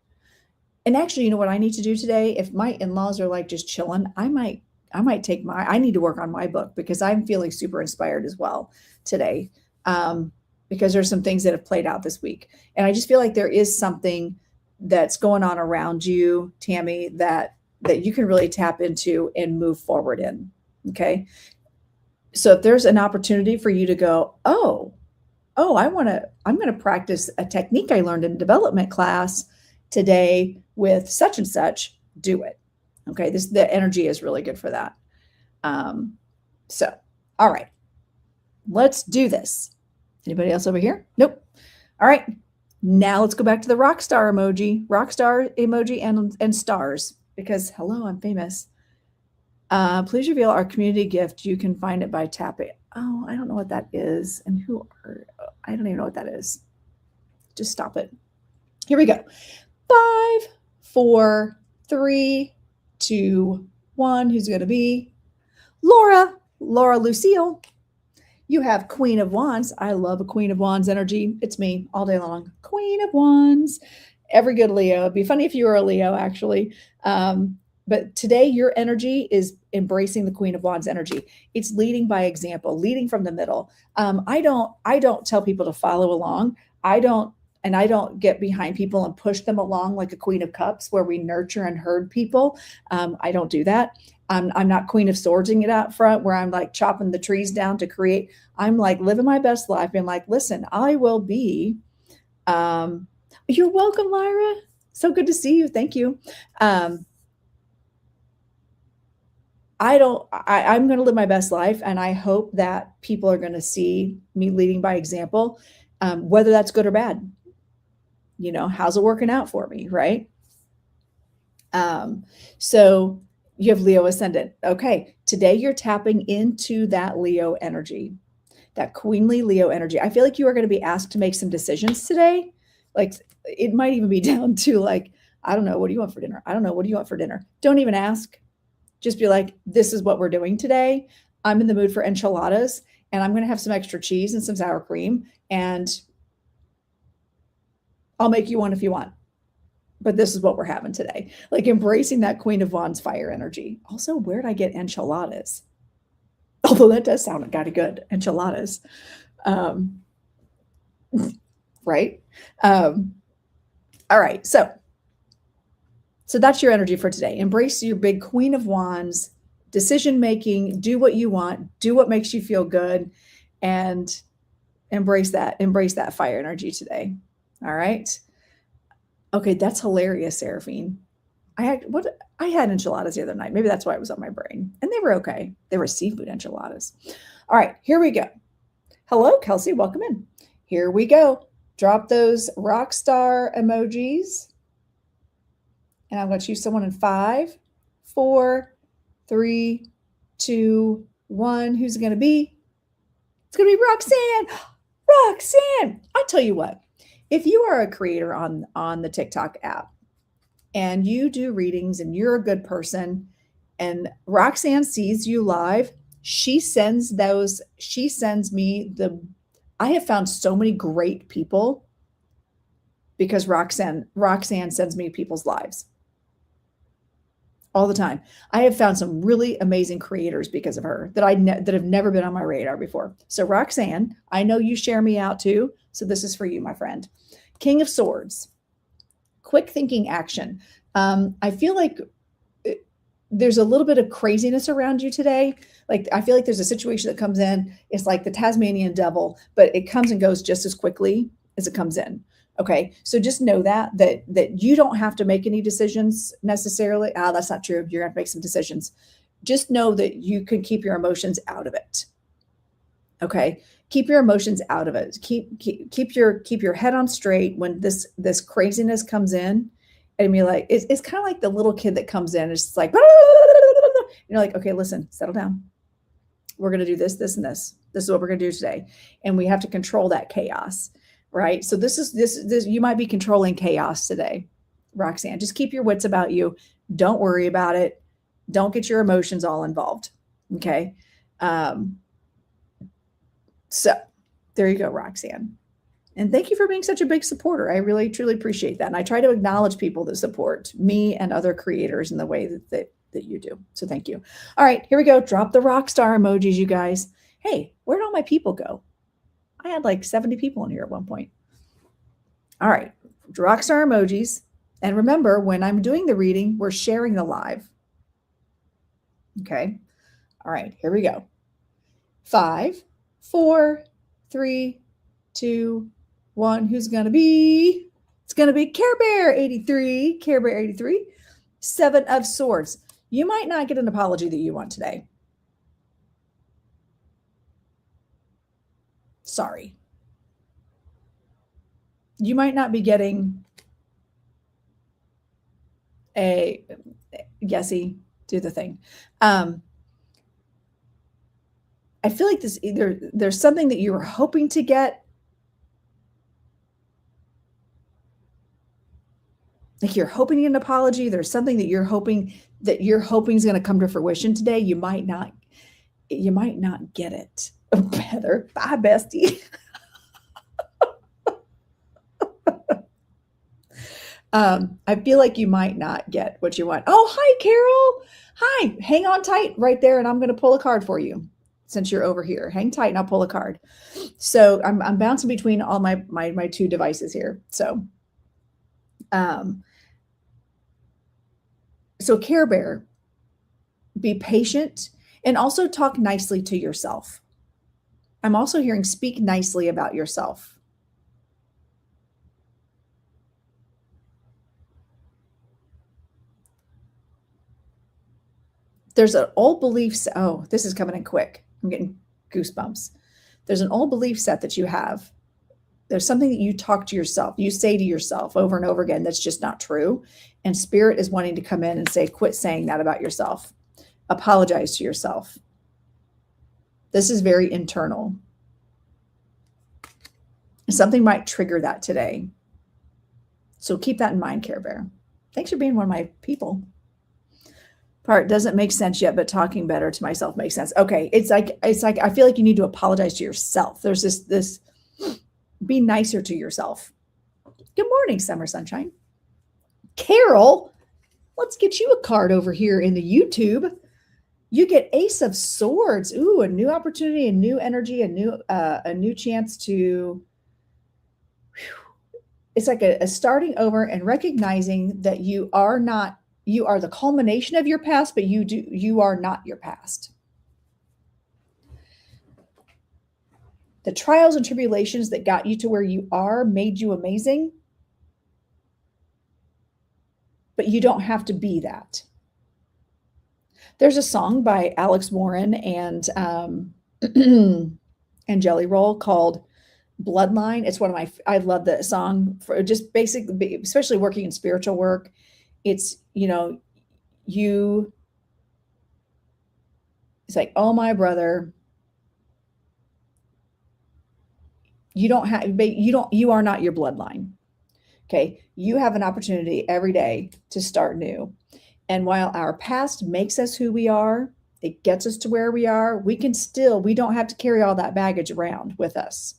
And actually, you know what I need to do today? If my in-laws are like just chilling, I might I need to work on my book because I'm feeling super inspired as well today. Because there's some things that have played out this week. And I just feel like there is something that's going on around you, Tammy, that you can really tap into and move forward in. Okay. So if there's an opportunity for you to go, I'm going to practice a technique I learned in development class today with such and such, do it. Okay. The energy is really good for that. So, all right, let's do this. Anybody else over here? Nope. All right. Now let's go back to the rock star emoji and stars, because hello, I'm famous. Please reveal our community gift. You can find it by tapping. Oh, I don't know what that is. And I don't even know what that is. Just stop it. Here we go. 5, 4, 3, 2, 1. Who's going to be? Laura Lucille. You have Queen of Wands. I love a Queen of Wands energy. It's me all day long. Queen of Wands. Every good Leo. It'd be funny if you were a Leo, actually. But today your energy is embracing the Queen of Wands energy. It's leading by example, leading from the middle. I don't tell people to follow along. I don't get behind people and push them along like a Queen of Cups where we nurture and herd people. I don't do that. I'm not Queen of Swordsing it out front where I'm like chopping the trees down to create. I'm like living my best life and like, listen, I will be. You're welcome, Lyra. So good to see you. Thank you. I'm going to live my best life. And I hope that people are going to see me leading by example, whether that's good or bad. You know, how's it working out for me? Right. So you have Leo ascendant. Okay. Today you're tapping into that Leo energy, that queenly Leo energy. I feel like you are going to be asked to make some decisions today. Like it might even be down to like, I don't know. What do you want for dinner? I don't know. What do you want for dinner? Don't even ask. Just be like, this is what we're doing today. I'm in the mood for enchiladas and I'm going to have some extra cheese and some sour cream and I'll make you one if you want. But this is what we're having today. Like embracing that Queen of Wands fire energy. Also, where'd I get enchiladas? Although that does sound kind of good. Enchiladas. Right? All right. So that's your energy for today. Embrace your big Queen of Wands, decision-making, do what you want, do what makes you feel good, and embrace that fire energy today. All right. Okay. That's hilarious, Seraphine. I had enchiladas the other night. Maybe that's why it was on my brain and they were okay. They were seafood enchiladas. All right, here we go. Hello, Kelsey. Welcome in. Here we go. Drop those rock star emojis. And I'm going to choose someone in 5, 4, 3, 2, 1. Who's it going to be? It's going to be Roxanne. Roxanne. I'll tell you what, if you are a creator on the TikTok app and you do readings and you're a good person and Roxanne sees you live, she sends me I have found so many great people because Roxanne sends me people's lives all the time. I have found some really amazing creators because of her that that have never been on my radar before. So Roxanne, I know you share me out too. So this is for you, my friend. King of Swords, quick thinking action. I feel like there's a little bit of craziness around you today. Like, I feel like there's a situation that comes in. It's like the Tasmanian devil, but it comes and goes just as quickly as it comes in. Okay. So just know that you don't have to make any decisions necessarily. That's not true. You're going to have to make some decisions. Just know that you can keep your emotions out of it. Okay. Keep your emotions out of it. Keep your head on straight when this craziness comes in. And you're like, it's kind of like the little kid that comes in. It's just like, you're like, okay, listen, settle down. We're going to do this, this, and this. This is what we're going to do today. And we have to control that chaos, right? So this, you might be controlling chaos today, Roxanne. Just keep your wits about you. Don't worry about it. Don't get your emotions all involved. Okay. So there you go, Roxanne. And thank you for being such a big supporter. I really, truly appreciate that. And I try to acknowledge people that support me and other creators in the way that you do. So thank you. All right, here we go. Drop the rock star emojis, you guys. Hey, where'd all my people go? I had like 70 people in here at one point. All right, rock star emojis. And remember, when I'm doing the reading, we're sharing the live. Okay. All right, here we go. 5, 4, 3, 2, 1. Who's going to be? It's going to be Care Bear 83. Care Bear 83. 7 of Swords. You might not get an apology that you want today. Sorry. You might not be getting a yesy, do the thing. I feel like there's something that you were hoping to get. Like you're hoping an apology. There's something that you're hoping is going to come to fruition today. You might not get it. Heather, bye, bestie. I feel like you might not get what you want. Oh, hi, Carol. Hi, hang on tight right there. And I'm going to pull a card for you since you're over here. Hang tight and I'll pull a card. So I'm bouncing between all my two devices here. So Care Bear, be patient and also talk nicely to yourself. I'm also hearing speak nicely about yourself. There's an old belief. Oh, this is coming in quick. I'm getting goosebumps. There's an old belief set that you have. There's something that you talk to yourself, you say to yourself over and over again that's just not true. And Spirit is wanting to come in and say, quit saying that about yourself. Apologize to yourself. This is very internal. Something might trigger that today. So keep that in mind, Care Bear. Thanks for being one of my people. Part doesn't make sense yet, but talking better to myself makes sense. Okay. It's like, I feel like you need to apologize to yourself. There's this, be nicer to yourself. Good morning, Summer Sunshine. Carol, let's get you a card over here in the YouTube. You get Ace of Swords. Ooh, a new opportunity, a new energy, a new chance to, it's like a starting over and recognizing that you are the culmination of your past, but you are not your past. The trials and tribulations that got you to where you are made you amazing, but you don't have to be that. There's a song by Alex Warren and Jelly Roll called Bloodline. It's one of I love the song for just basically, especially working in spiritual work. It's, it's like, oh, my brother, you are not your bloodline. Okay. You have an opportunity every day to start new. And while our past makes us who we are, it gets us to where we are, we don't have to carry all that baggage around with us.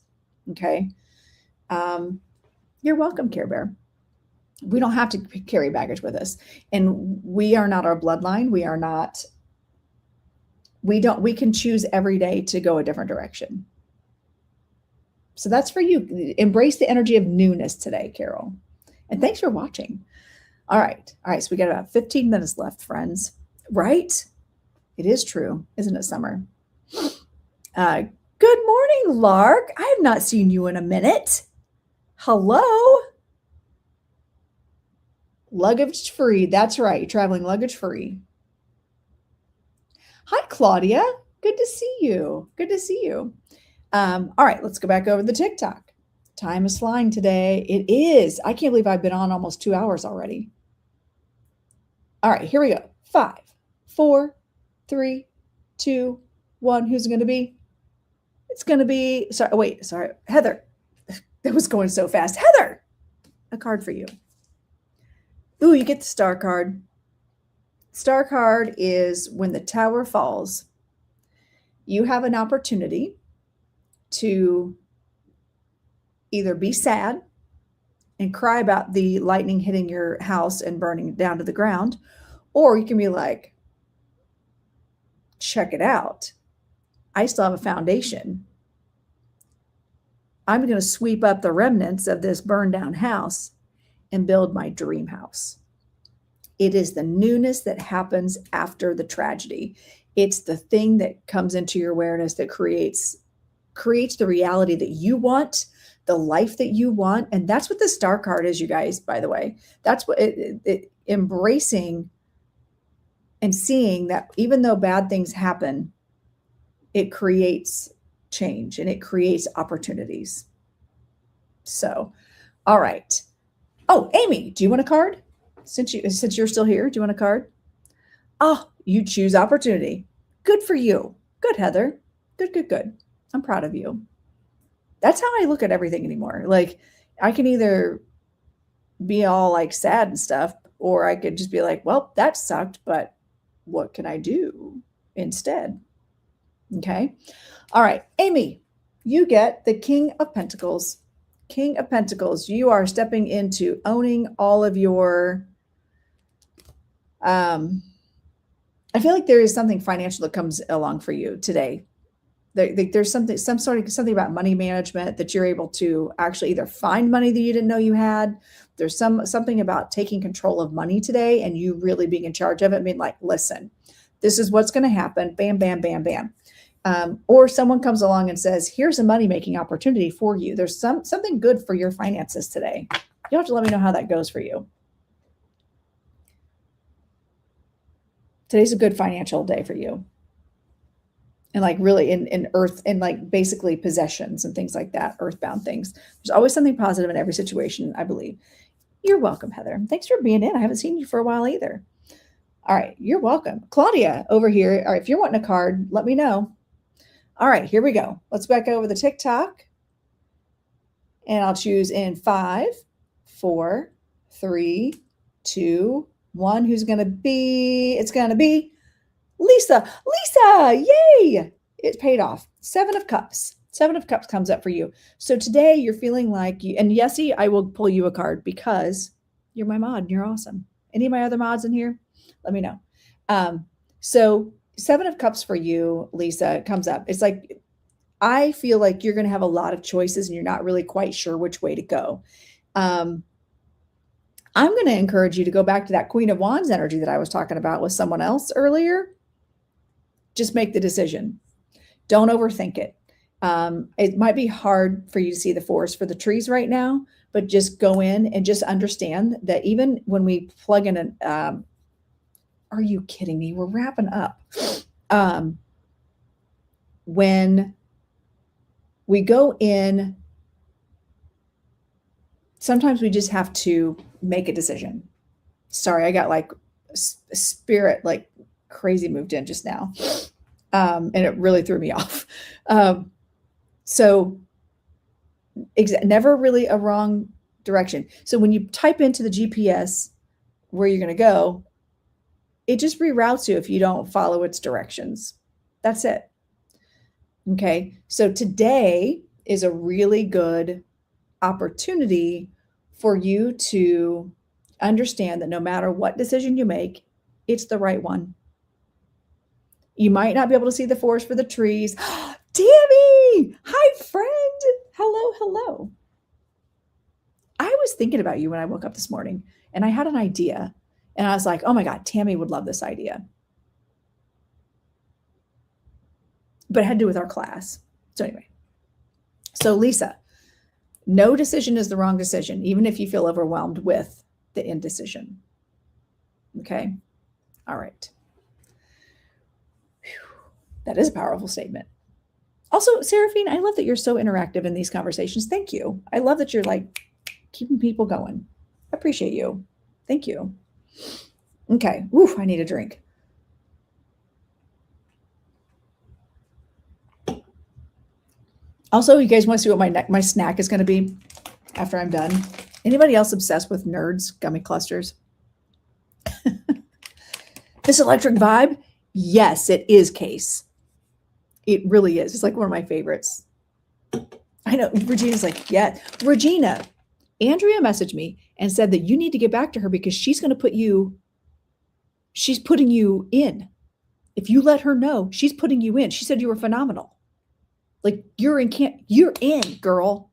Okay. You're welcome, Care Bear. We don't have to carry baggage with us. And we are not our bloodline. We can choose every day to go a different direction. So that's for you. Embrace the energy of newness today, Carol. And thanks for watching. All right. So we got about 15 minutes left, friends. Right? It is true, isn't it, Summer? Good morning, Lark. I have not seen you in a minute. Hello? Luggage free. That's right. Traveling luggage free. Hi, Claudia. Good to see you. Good to see you. All right, let's go back over the TikTok. Time is flying today. It is. I can't believe I've been on almost 2 hours already. All right, here we go. 5, 4, 3, 2, 1. Who's it going to be? It's going to be, sorry, Heather. That was going so fast. Heather, a card for you. Ooh, you get the star card. Star card is when the tower falls, you have an opportunity to either be sad and cry about the lightning hitting your house and burning down to the ground, or you can be like, check it out. I still have a foundation. I'm going to sweep up the remnants of this burned down house and build my dream house. It is the newness that happens after the tragedy. It's the thing that comes into your awareness that creates the reality that you want, the life that you want. And that's what the star card is, you guys, by the way. That's what it embracing and seeing that even though bad things happen, it creates change and it creates opportunities. So, all right. Oh, Amy, do you want a card? Since you're still here, do you want a card? Oh, you choose opportunity. Good for you. Good, Heather. Good. I'm proud of you. That's how I look at everything anymore. Like, I can either be all like sad and stuff, or I could just be like, well, that sucked, but what can I do instead? Okay. All right, Amy, you get the King of Pentacles. King of Pentacles, you are stepping into owning all of your, I feel like there is something financial that comes along for you today. There's something about money management that you're able to actually either find money that you didn't know you had. There's something about taking control of money today and you really being in charge of it. I mean, like, listen, this is what's going to happen. Bam, bam, bam, bam. Or someone comes along and says, here's a money-making opportunity for you. There's something good for your finances today. You'll have to let me know how that goes for you. Today's a good financial day for you. And like really in earth and like basically possessions and things like that, earthbound things. There's always something positive in every situation, I believe. You're welcome, Heather. Thanks for being in. I haven't seen you for a while either. All right, you're welcome. Claudia over here. All right, if you're wanting a card, let me know. All right, here we go. Let's back over the TikTok. And I'll choose in 5, 4, 3, 2, 1. Who's going to be? It's going to be Lisa. Lisa, yay! It paid off. 7 of Cups. 7 of Cups comes up for you. So today you're feeling like you, and Yessie, I will pull you a card because you're my mod and you're awesome. Any of my other mods in here? Let me know. So 7 of Cups for you, Lisa, comes up. It's like, I feel like you're going to have a lot of choices and you're not really quite sure which way to go. I'm going to encourage you to go back to that Queen of Wands energy that I was talking about with someone else earlier. Just make the decision. Don't overthink it. It might be hard for you to see the forest for the trees right now, but just go in and just understand that even when we plug in an, are you kidding me? We're wrapping up. When we go in, sometimes we just have to make a decision. Sorry, I got like spirit, like crazy moved in just now. And it really threw me off. So never really a wrong direction. So when you type into the GPS where you're going to go, it just reroutes you if you don't follow its directions. That's it. Okay. So today is a really good opportunity for you to understand that no matter what decision you make, it's the right one. You might not be able to see the forest for the trees. Tammy! Hi, friend. Hello. I was thinking about you when I woke up this morning and I had an idea and I was like, oh my God, Tammy would love this idea. but it had to do with our class. So anyway, so Lisa, no decision is the wrong decision, even if you feel overwhelmed with the indecision. Okay. All right. Whew. That is a powerful statement. Also, Seraphine, I love that you're so interactive in these conversations. Thank you. I love that you're like keeping people going. I appreciate you. Thank you. Okay. Ooh, I need a drink. Also, you guys want to see what my snack is going to be after I'm done? Anybody else obsessed with Nerds gummy clusters? This electric vibe? Yes, it is, Case. It really is. It's like one of my favorites. I know. Regina's like, yeah. Regina, Andrea messaged me and said that you need to get back to her because she's going to she's putting you in. If you let her know, she's putting you in. She said you were phenomenal. Like you're in, girl.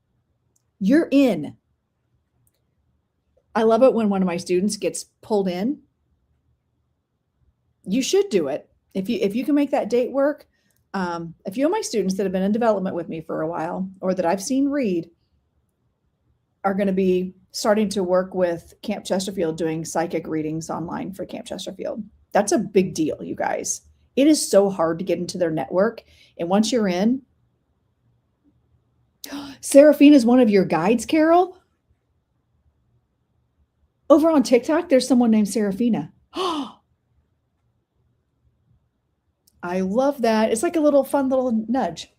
You're in. I love it when one of my students gets pulled in. You should do it. If you can make that date work. A few of my students that have been in development with me for a while, or that I've seen read, are going to be starting to work with Camp Chesterfield doing psychic readings online for Camp Chesterfield. That's a big deal, you guys. It is so hard to get into their network. And once you're in, Seraphine is one of your guides, Carol. Over on TikTok, there's someone named Seraphina. I love that. It's like a little fun little nudge.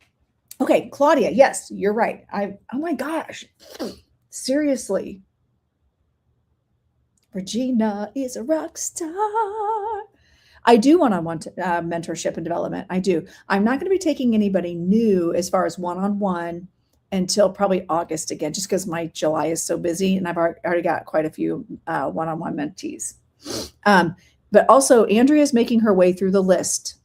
Okay, Claudia, yes, you're right. Oh my gosh. Seriously. Regina is a rock star. I do one-on-one mentorship and development. I do. I'm not going to be taking anybody new as far as one-on-one until probably August again, just because my July is so busy and I've already got quite a few one-on-one mentees. But also Andrea's making her way through the list.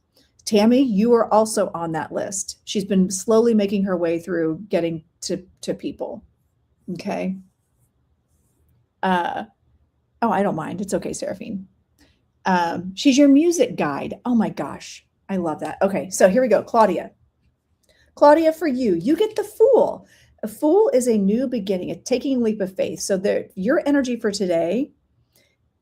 Tammy, you are also on that list. She's been slowly making her way through getting to people. Okay. Oh, I don't mind. It's okay, Seraphine. She's your music guide. Oh my gosh. I love that. Okay. So here we go. Claudia, for you get the Fool. A Fool is a new beginning. It's taking a leap of faith. So your energy for today,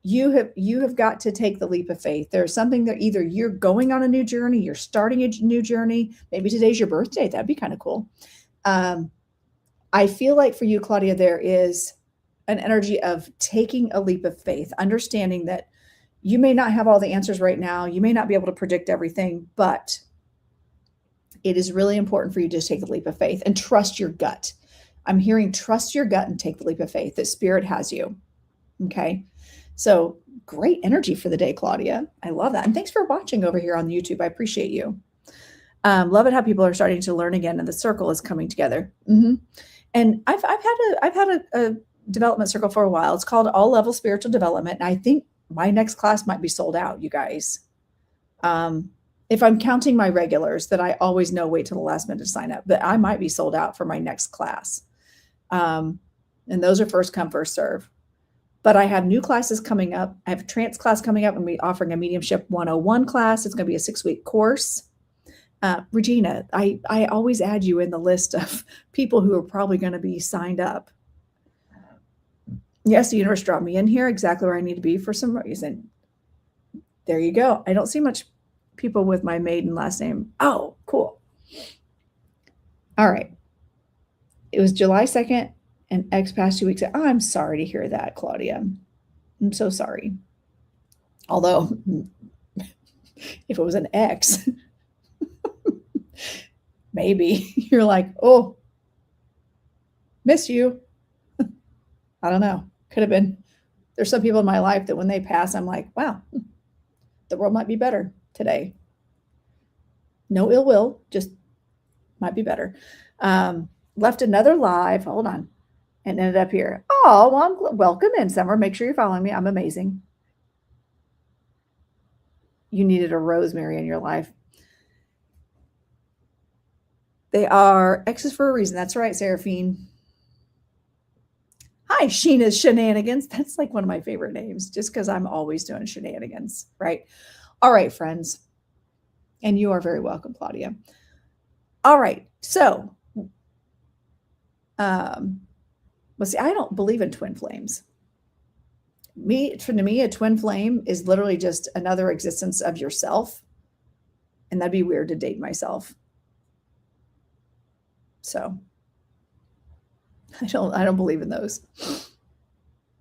you have got to take the leap of faith. There's something that either you're going on a new journey, you're starting a new journey. Maybe today's your birthday. That'd be kind of cool. I feel like for you, Claudia, there is an energy of taking a leap of faith, understanding that you may not have all the answers right now. You may not be able to predict everything, but it is really important for you to just take the leap of faith and trust your gut. I'm hearing trust your gut and take the leap of faith that Spirit has you. Okay. So great energy for the day, Claudia. I love that. And thanks for watching over here on YouTube. I appreciate you. Love it how people are starting to learn again and the circle is coming together. Mm-hmm. And I've had a development circle for a while. It's called All Level Spiritual Development. And I think my next class might be sold out, you guys. If I'm counting my regulars that I always know, wait till the last minute to sign up, but I might be sold out for my next class. And those are first come, first serve. But I have new classes coming up. I have a trance class coming up and we're offering a mediumship 101 class. It's going to be a 6-week course. Regina, I always add you in the list of people who are probably going to be signed up. Yes, the universe dropped me in here exactly where I need to be for some reason. There you go. I don't see much people with my maiden last name. Oh, cool. All right. It was July 2nd. And X past 2 weeks. Oh, I'm sorry to hear that, Claudia. I'm so sorry. Although, if it was an X, maybe you're like, oh, miss you. I don't know. Could have been. There's some people in my life that when they pass, I'm like, wow, the world might be better today. No ill will, just might be better. Left another live. Hold on. And ended up here. Oh, well, welcome in, Summer. Make sure you're following me. I'm amazing. You needed a rosemary in your life. They are X's for a reason. That's right, Seraphine. Hi, Sheena's Shenanigans. That's like one of my favorite names, just because I'm always doing shenanigans, right? All right, friends. And you are very welcome, Claudia. All right. So, let's see. I don't believe in twin flames. To me, a twin flame is literally just another existence of yourself. And that'd be weird to date myself. So I don't believe in those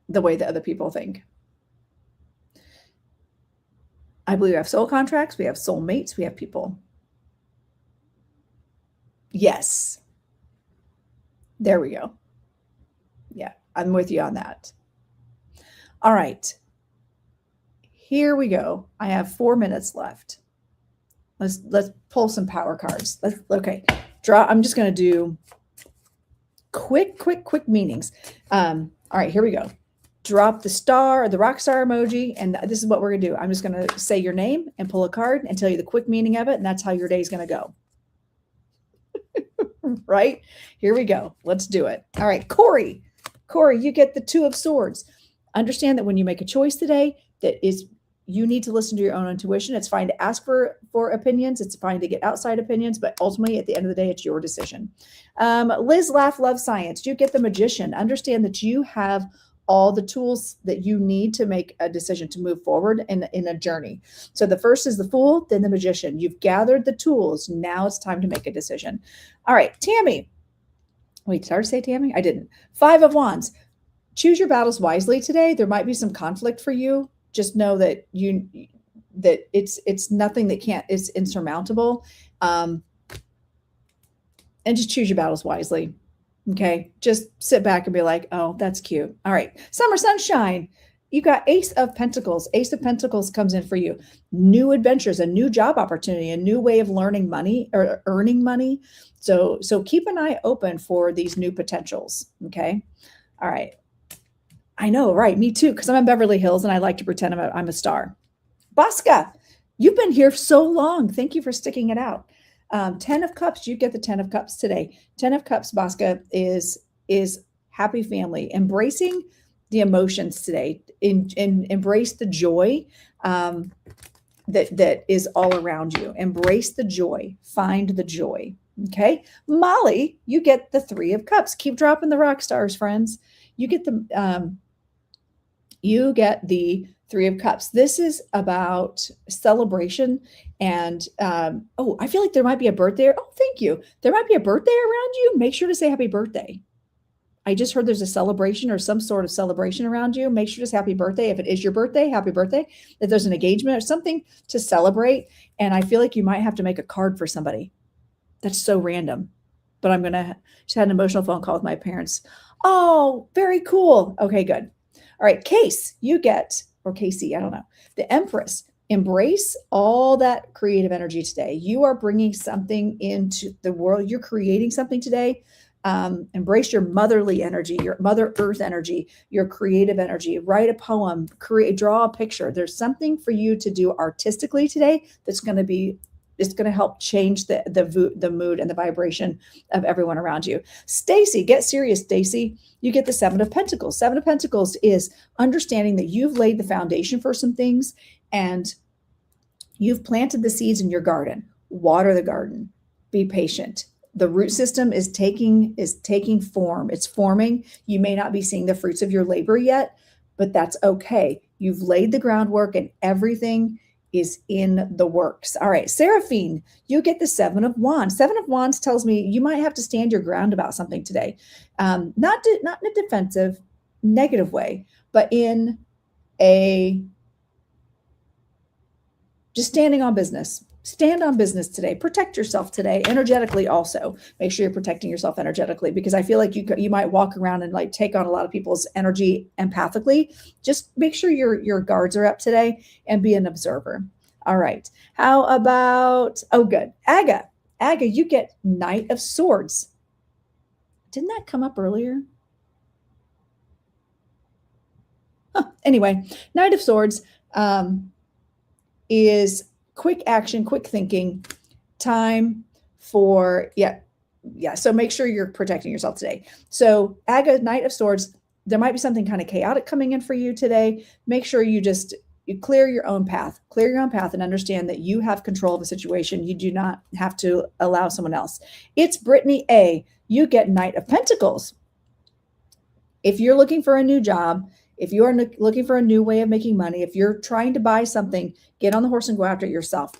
the way that other people think. I believe we have soul contracts, we have soul mates, we have people. Yes. There we go. Yeah, I'm with you on that. All right. Here we go. I have 4 minutes left. Let's pull some power cards. Okay. I'm just going to do quick meanings. All right, here we go. Drop the star or the rock star emoji. And this is what we're going to do. I'm just going to say your name and pull a card and tell you the quick meaning of it. And that's how your day is going to go. Right? Here we go. Let's do it. All right, Corey, you get the 2 of Swords. Understand that when you make a choice today, you need to listen to your own intuition. It's fine to ask for opinions. It's fine to get outside opinions, but ultimately at the end of the day, it's your decision. Liz, Laugh, Love, Science. You get the Magician. Understand that you have all the tools that you need to make a decision to move forward in a journey. So the first is the Fool, then the Magician. You've gathered the tools. Now it's time to make a decision. All right, Tammy. Wait, did I say Tammy? I didn't. 5 of Wands. Choose your battles wisely today. There might be some conflict for you. Just know that it's nothing that is insurmountable. And just choose your battles wisely. Okay. Just sit back and be like, oh, that's cute. All right. Summer Sunshine. You got Ace of Pentacles. Ace of Pentacles comes in for you. New adventures, a new job opportunity, a new way of learning money or earning money. So keep an eye open for these new potentials. Okay. All right. I know, right? Me too, because I'm in Beverly Hills and I like to pretend I'm a star. Bosca, you've been here so long. Thank you for sticking it out. 10 of Cups, you get the 10 of Cups today. 10 of Cups, Bosca, is happy family. Embracing the emotions today. Embrace the joy that is all around you. Embrace the joy. Find the joy. Okay. Molly, you get the 3 of Cups. Keep dropping the rock stars, friends. You get the 3 of Cups. This is about celebration. And, I feel like there might be a birthday. Oh, thank you. There might be a birthday around you. Make sure to say happy birthday. I just heard there's a celebration or some sort of celebration around you. Make sure to say happy birthday. If it is your birthday, happy birthday. If there's an engagement or something to celebrate. And I feel like you might have to make a card for somebody. That's so random. But just had an emotional phone call with my parents. Oh, very cool. Okay, good. All right, Case, you get, or Casey, I don't know, the Empress. Embrace all that creative energy today. You are bringing something into the world. You're creating something today. Embrace your motherly energy, your Mother Earth energy, your creative energy. Write a poem, draw a picture. There's something for you to do artistically today that's going to help change the mood and the vibration of everyone around you. Stacy, get serious, Stacy. You get the 7 of Pentacles. 7 of Pentacles is understanding that you've laid the foundation for some things and you've planted the seeds in your garden. Water the garden. Be patient. The root system is taking form. It's forming. You may not be seeing the fruits of your labor yet, but that's okay. You've laid the groundwork and everything is in the works. All right, Seraphine, you get the 7 of Wands. 7 of Wands tells me you might have to stand your ground about something today. Not in a defensive, negative way, but in just standing on business. Stand on business today. Protect yourself today energetically also. Make sure you're protecting yourself energetically because I feel like you might walk around and like take on a lot of people's energy empathically. Just make sure your guards are up today and be an observer. All right. How about, good. Aga, you get Knight of Swords. Didn't that come up earlier? Anyway, Knight of Swords is quick action, quick thinking, time for, so make sure you're protecting yourself today. So Aga, Knight of Swords, there might be something kind of chaotic coming in for you today. Make sure you just, You clear your own path, and understand that you have control of the situation. You do not have to allow someone else. It's Brittany A. You get Knight of Pentacles. If you're looking for a new job, if you're looking for a new way of making money, if you're trying to buy something, get on the horse and go after it yourself.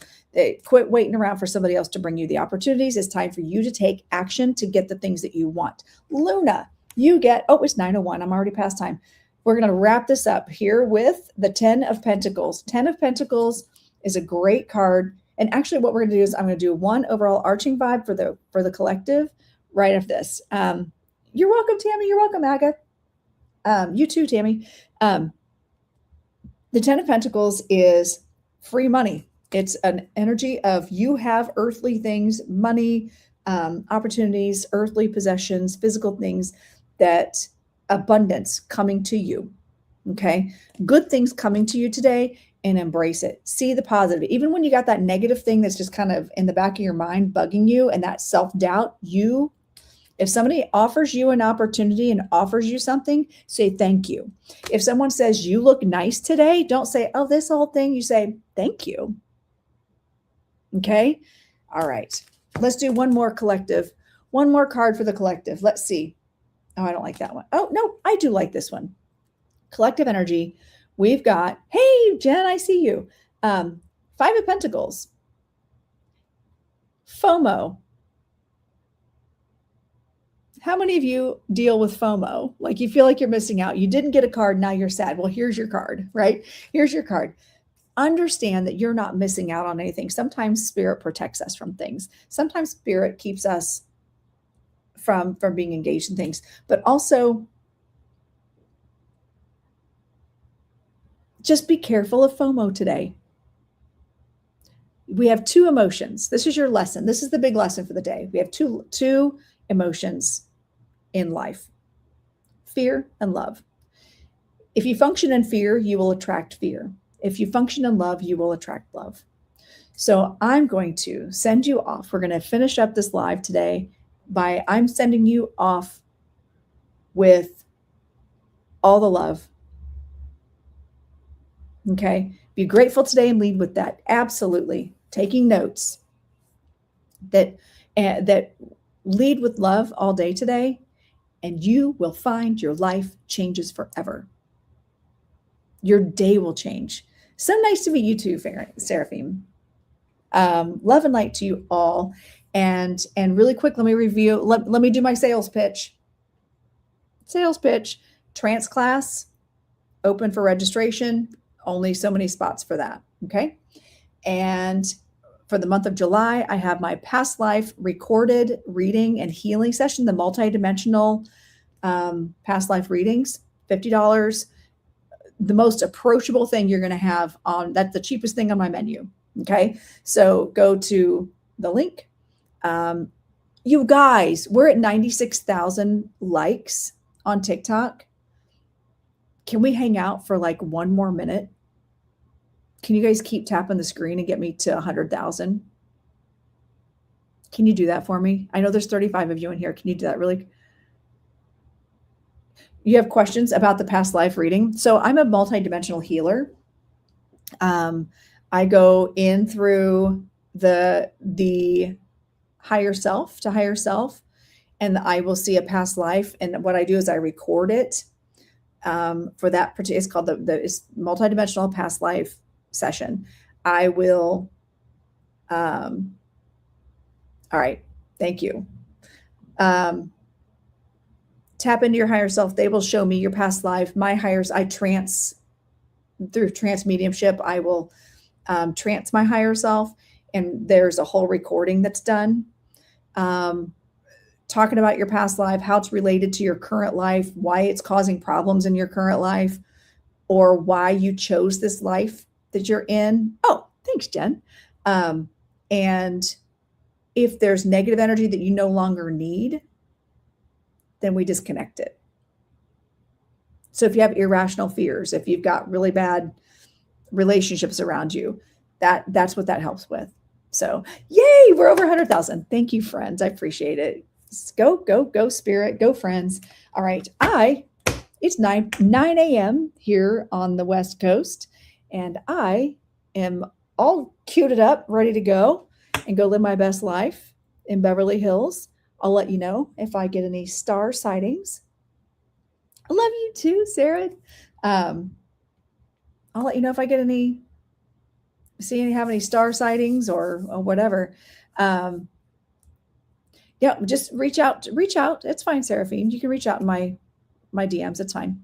Quit waiting around for somebody else to bring you the opportunities. It's time for you to take action to get the things that you want. Luna, you get, it's 9:01. I'm already past time. We're going to wrap this up here with the 10 of Pentacles. 10 of Pentacles is a great card. And actually what we're going to do is I'm going to do one overall arching vibe for the collective right after this. You're welcome, Tammy. You're welcome, Aga. You too, Tammy. The 10 of Pentacles is free money. It's an energy of you have earthly things, money, opportunities, earthly possessions, physical things, that abundance coming to you. Okay. Good things coming to you today, and embrace it. See the positive. Even when you got that negative thing that's just kind of in the back of your mind bugging you, and that self-doubt, if somebody offers you an opportunity and offers you something, say thank you. If someone says you look nice today, don't say, oh, this whole thing. You say thank you. Okay. All right. Let's do one more collective. One more card for the collective. Let's see. Oh, I don't like that one. Oh, no, I do like this one. Collective energy. We've got, hey, Jen, I see you. 5 of Pentacles. FOMO. How many of you deal with FOMO? Like you feel like you're missing out. You didn't get a card. Now you're sad. Well, here's your card, right? Here's your card. Understand that you're not missing out on anything. Sometimes spirit protects us from things. Sometimes spirit keeps us from being engaged in things, but also just be careful of FOMO today. We have 2 emotions. This is your lesson. This is the big lesson for the day. We have two emotions in life: fear and love. If you function in fear, you will attract fear. If you function in love, you will attract love. So I'm going to send you off. We're going to finish up this live today I'm sending you off with all the love. Okay. Be grateful today and lead with that. Absolutely. Taking notes that lead with love all day today, and you will find your life changes forever. Your day will change. So nice to meet you too, Seraphim. Love and light to you all. And really quick, let me review. Let me do my sales pitch. Trance class, open for registration. Only so many spots for that. Okay. And for the month of July, I have my past life recorded reading and healing session, the multidimensional past life readings, $50. The most approachable thing you're going to have on, that's the cheapest thing on my menu. Okay. So go to the link. You guys, we're at 96,000 likes on TikTok. Can we hang out for like one more minute? Can you guys keep tapping the screen and get me to 100,000? Can you do that for me? I know there's 35 of you in here. Can you do that really? You have questions about the past life reading. So I'm a multidimensional healer. I go in through the higher self to higher self, and I will see a past life. And what I do is I record it for that particular, it's called it's multidimensional past life session. I will, all right. Thank you. Tap into your higher self. They will show me your past life. My higher, through trance mediumship, I will trance my higher self. And there's a whole recording that's done. Talking about your past life, how it's related to your current life, why it's causing problems in your current life, or why you chose this life that you're in. Oh, thanks, Jen. And if there's negative energy that you no longer need, then we disconnect it. So if you have irrational fears, if you've got really bad relationships around you, that's what that helps with. So yay, we're over 100,000. Thank you, friends. I appreciate it. Go spirit, go friends. All right. It's 9 a.m. here on the West Coast, And I am all cued up, ready to go and go live my best life in Beverly Hills. I'll let you know if I get any star sightings. I love you too, Sarah. I'll let you know if I get have any star sightings or whatever. Yeah, just reach out. It's fine, Seraphine. You can reach out in my DMs. It's fine.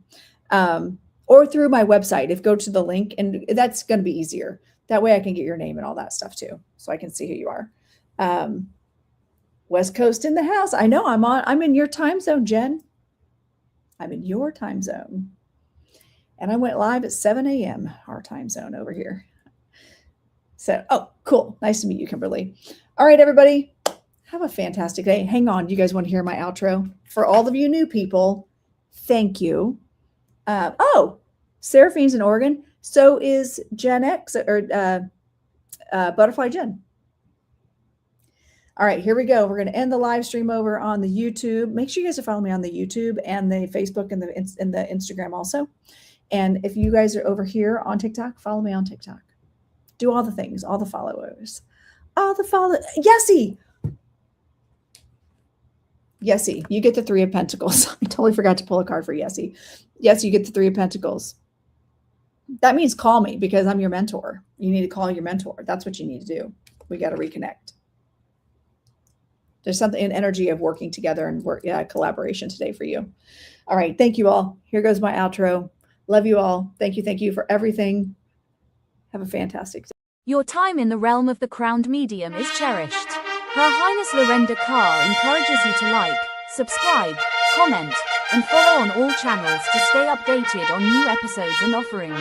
Or through my website. If go to the link, and that's going to be easier. That way I can get your name and all that stuff too, so I can see who you are. West Coast in the house. I know I'm in your time zone, Jen. I'm in your time zone. And I went live at 7 a.m. our time zone over here. So, oh, cool. Nice to meet you, Kimberly. All right, everybody. Have a fantastic day. Hang on. You guys want to hear my outro? For all of you new people, thank you. Seraphine's in Oregon. So is Gen X or Butterfly Jen. All right, here we go. We're going to end the live stream over on the YouTube. Make sure you guys are following me on the YouTube and the Facebook and the Instagram also. And if you guys are over here on TikTok, follow me on TikTok. Do all the things, all the followers, Yessie, you get the 3 of Pentacles. I totally forgot to pull a card for Yessie. Yes, you get the 3 of Pentacles. That means call me because I'm your mentor. You need to call your mentor. That's what you need to do. We got to reconnect. There's something in energy of working together and collaboration today for you. All right. Thank you all. Here goes my outro. Love you all. Thank you for everything. Have a fantastic day. Your time in the realm of the crowned medium is cherished. Her Highness Lorenda Carr encourages you to like, subscribe, comment, and follow on all channels to stay updated on new episodes and offerings.